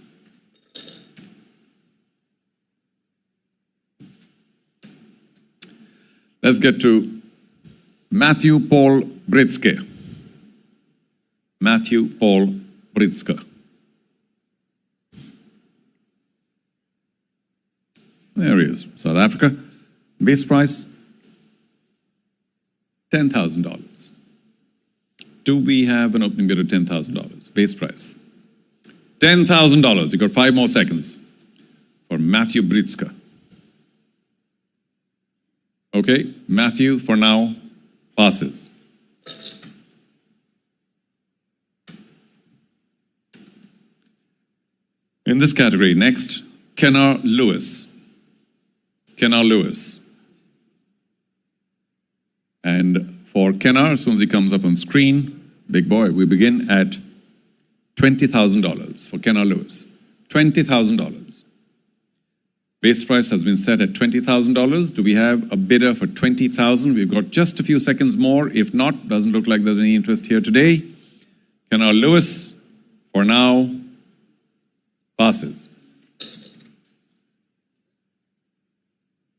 Let's get to Matthew Paul Britske. Matthew Paul Britske. There he is, South Africa. Base price, $10,000. Do we have an opening bid of $10,000? Base price. $10,000. You got 5 more seconds for Matthew Britske. Okay, Matthew, for now, passes. In this category, next, Kennar Lewis. Kennar Lewis. And for Kennar, as soon as he comes up on screen, big boy, we begin at $20,000 for Kennar Lewis. $20,000. Base price has been set at $20,000. Do we have a bidder for $20,000? We've got just a few seconds more. If not, doesn't look like there's any interest here today. Canal Lewis, for now, passes.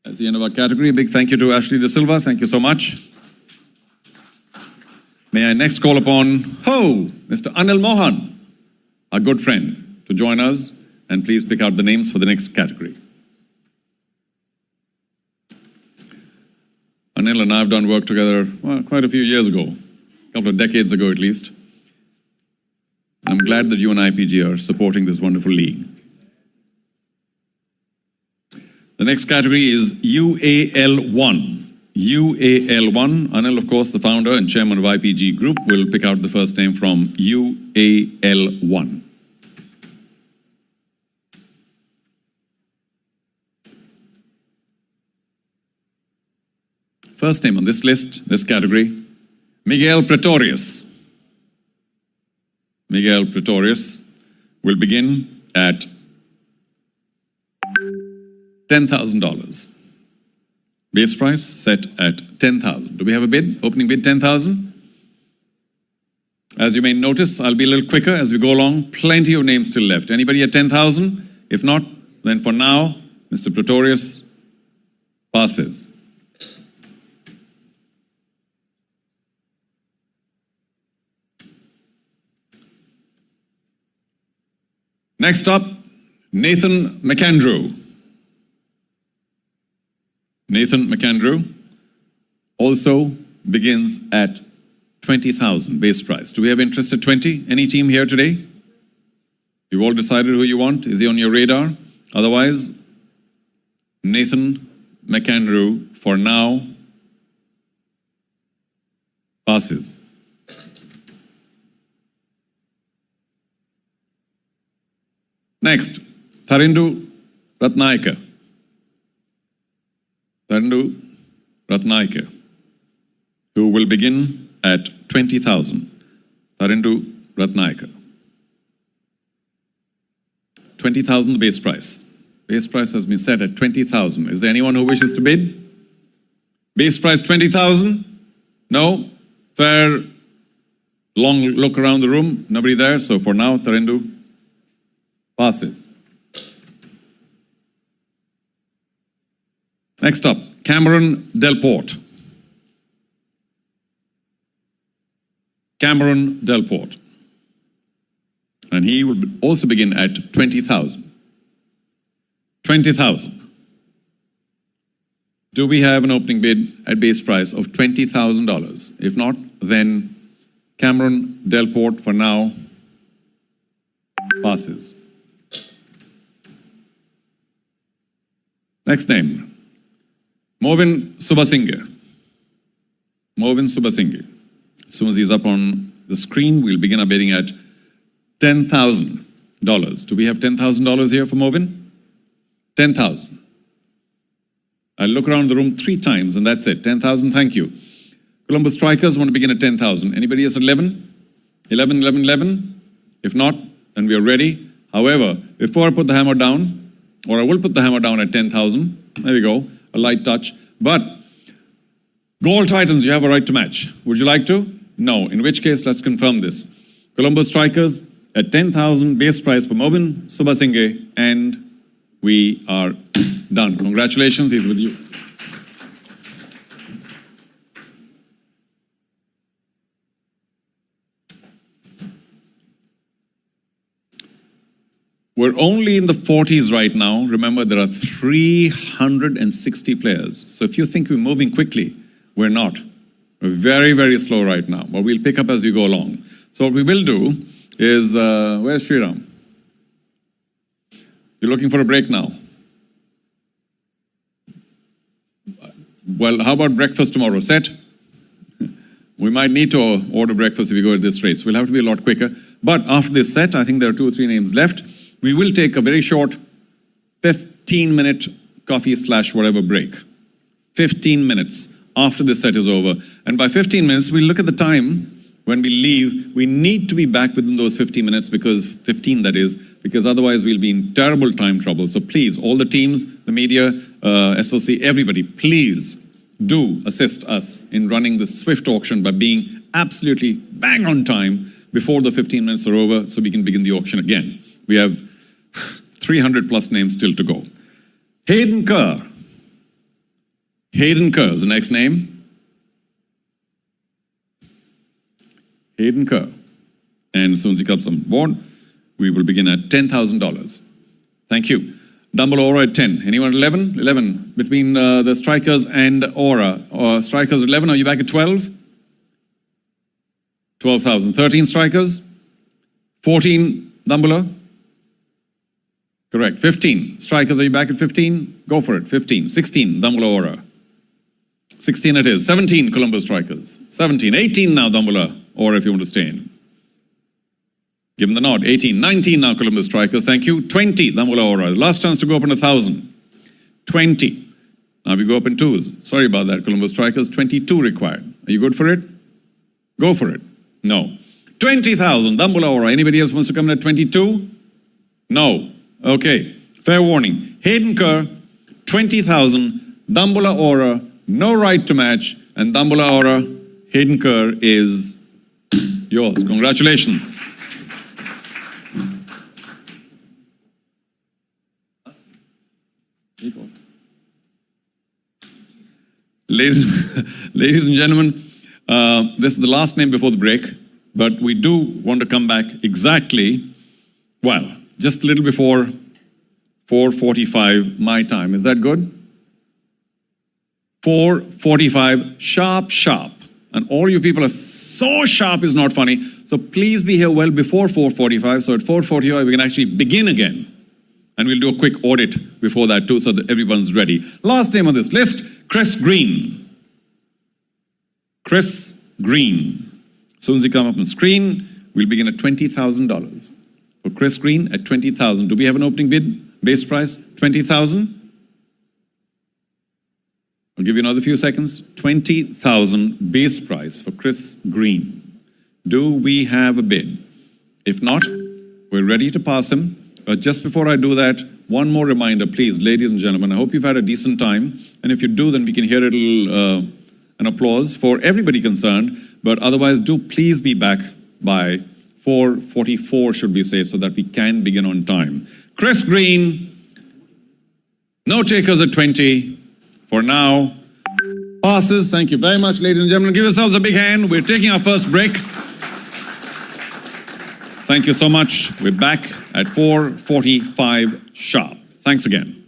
That's the end of our category. Big thank you to Ashley De Silva. Thank you so much. May I next call upon Mr. Anil Mohan, our good friend, to join us, and please pick out the names for the next category. Anil and I have done work together quite a few years ago, a couple of decades ago at least. I'm glad that you and IPG are supporting this wonderful league. The next category is UAL1. UAL1. Anil, of course, the founder and chairman of IPG Group, will pick out the first name from UAL1. First name on this list, this category, Miguel Pretorius. Miguel Pretorius will begin at $10,000. Base price set at $10,000. Do we have a bid? Opening bid $10,000. As you may notice, I'll be a little quicker as we go along. Plenty of names still left. Anybody at $10,000? If not, then for now, Mr. Pretorius passes. Next up, Nathan McAndrew. Nathan McAndrew also begins at $20,000 base price. Do we have interest at 20? Any team here today? You've all decided who you want? Is he on your radar? Otherwise, Nathan McAndrew, for now, passes. Next, Tharindu Ratnaika. Tharindu Ratnaika, who will begin at $20,000. Tharindu Ratnaika. $20,000 base price. Base price has been set at $20,000. Is there anyone who wishes to bid? Base price $20,000? No? Fair, long look around the room. Nobody there. So for now, Tharindu passes. Next up, Cameron Delport. Cameron Delport. And he will also begin at $20,000. $20,000. Do we have an opening bid at base price of $20,000? If not, then Cameron Delport for now passes. Next name, Movin Subasinghe. Movin Subasinghe. As soon as he's up on the screen, we'll begin our bidding at $10,000. Do we have $10,000 here for Movin? 10,000. I'll look around the room 3 times and that's it. 10,000, thank you. Colombo Strikers want to begin at 10,000. Anybody else at 11? 11, 11, 11? If not, then we are ready. However, before I put the hammer down, or I will put the hammer down at 10,000. There we go, a light touch. But Gold Titans, you have a right to match. Would you like to? No. In which case, let's confirm this. Colombo Strikers at 10,000 base price for Movin Subasinghe, and we are done. Congratulations, he's with you. We're only in the 40s right now. Remember, there are 360 players. So if you think we're moving quickly, we're not. We're very, very slow right now, but we'll pick up as we go along. So what we will do is, where's Sriram? You're looking for a break now. Well, how about breakfast tomorrow? Set? We might need to order breakfast if we go at this rate. So we'll have to be a lot quicker. But after this set, I think there are 2 or 3 names left. We will take a very short 15-minute coffee/whatever break. 15 minutes after this set is over. And by 15 minutes, we'll look at the time when we leave. We need to be back within those 15 minutes because 15, that is, because otherwise we'll be in terrible time trouble. So please, all the teams, the media, SLC, everybody, please do assist us in running this swift auction by being absolutely bang on time before the 15 minutes are over so we can begin the auction again. We have 300 plus names still to go. Hayden Kerr. Hayden Kerr is the next name. Hayden Kerr. And as soon as he comes on board, we will begin at $10,000. Thank you. Dumble Aura at 10. Anyone at 11? 11. Between the strikers and Aura. Strikers at 11, are you back at 12? 12,000. 13 strikers? 14 Dumbler? Correct. 15 strikers, are you back at 15? Go for it. 15. 16 Dumbler Aura. 16 it is. 17 Colombo strikers. 17. 18 now Dumbler Aura if you want to stay in. Give them the nod. 18, 19 now Columbus strikers. Thank you. 20, Dambola Aura. Last chance to go up in 1,000. 20. Now we go up in twos. Sorry about that, Columbus strikers. 22 required. Are you good for it? Go for it. No. 20,000, Dambola Aura. Anybody else wants to come in at 22? No. Okay. Fair warning. Hayden Kerr, 20,000, Dambola Aura, no right to match, and Dambola Aura, Hayden Kerr is yours. Congratulations. Ladies and gentlemen, this is the last name before the break, but we do want to come back exactly, well, just a little before 4:45 my time. Is that good? 4:45, sharp. And all you people are so sharp is not funny. So please be here well before 4:45. So at 4:45, we can actually begin again. And we'll do a quick audit before that too, so that everyone's ready. Last name on this list, Chris Green. Chris Green. As soon as you come up on screen, we'll begin at $20,000. For Chris Green at 20,000. Do we have an opening bid? Base price, 20,000? I'll give you another few seconds. 20,000 base price for Chris Green. Do we have a bid? If not, we're ready to pass him. Just before I do that, one more reminder, please, ladies and gentlemen. I hope you've had a decent time. And if you do, then we can hear a little an applause for everybody concerned. But otherwise, do please be back by 4:44, should we say, so that we can begin on time. Chris Green, no takers at 20. For now, passes. Thank you very much, ladies and gentlemen. Give yourselves a big hand. We're taking our first break. Thank you so much. We're back at 4:45 sharp. Thanks again.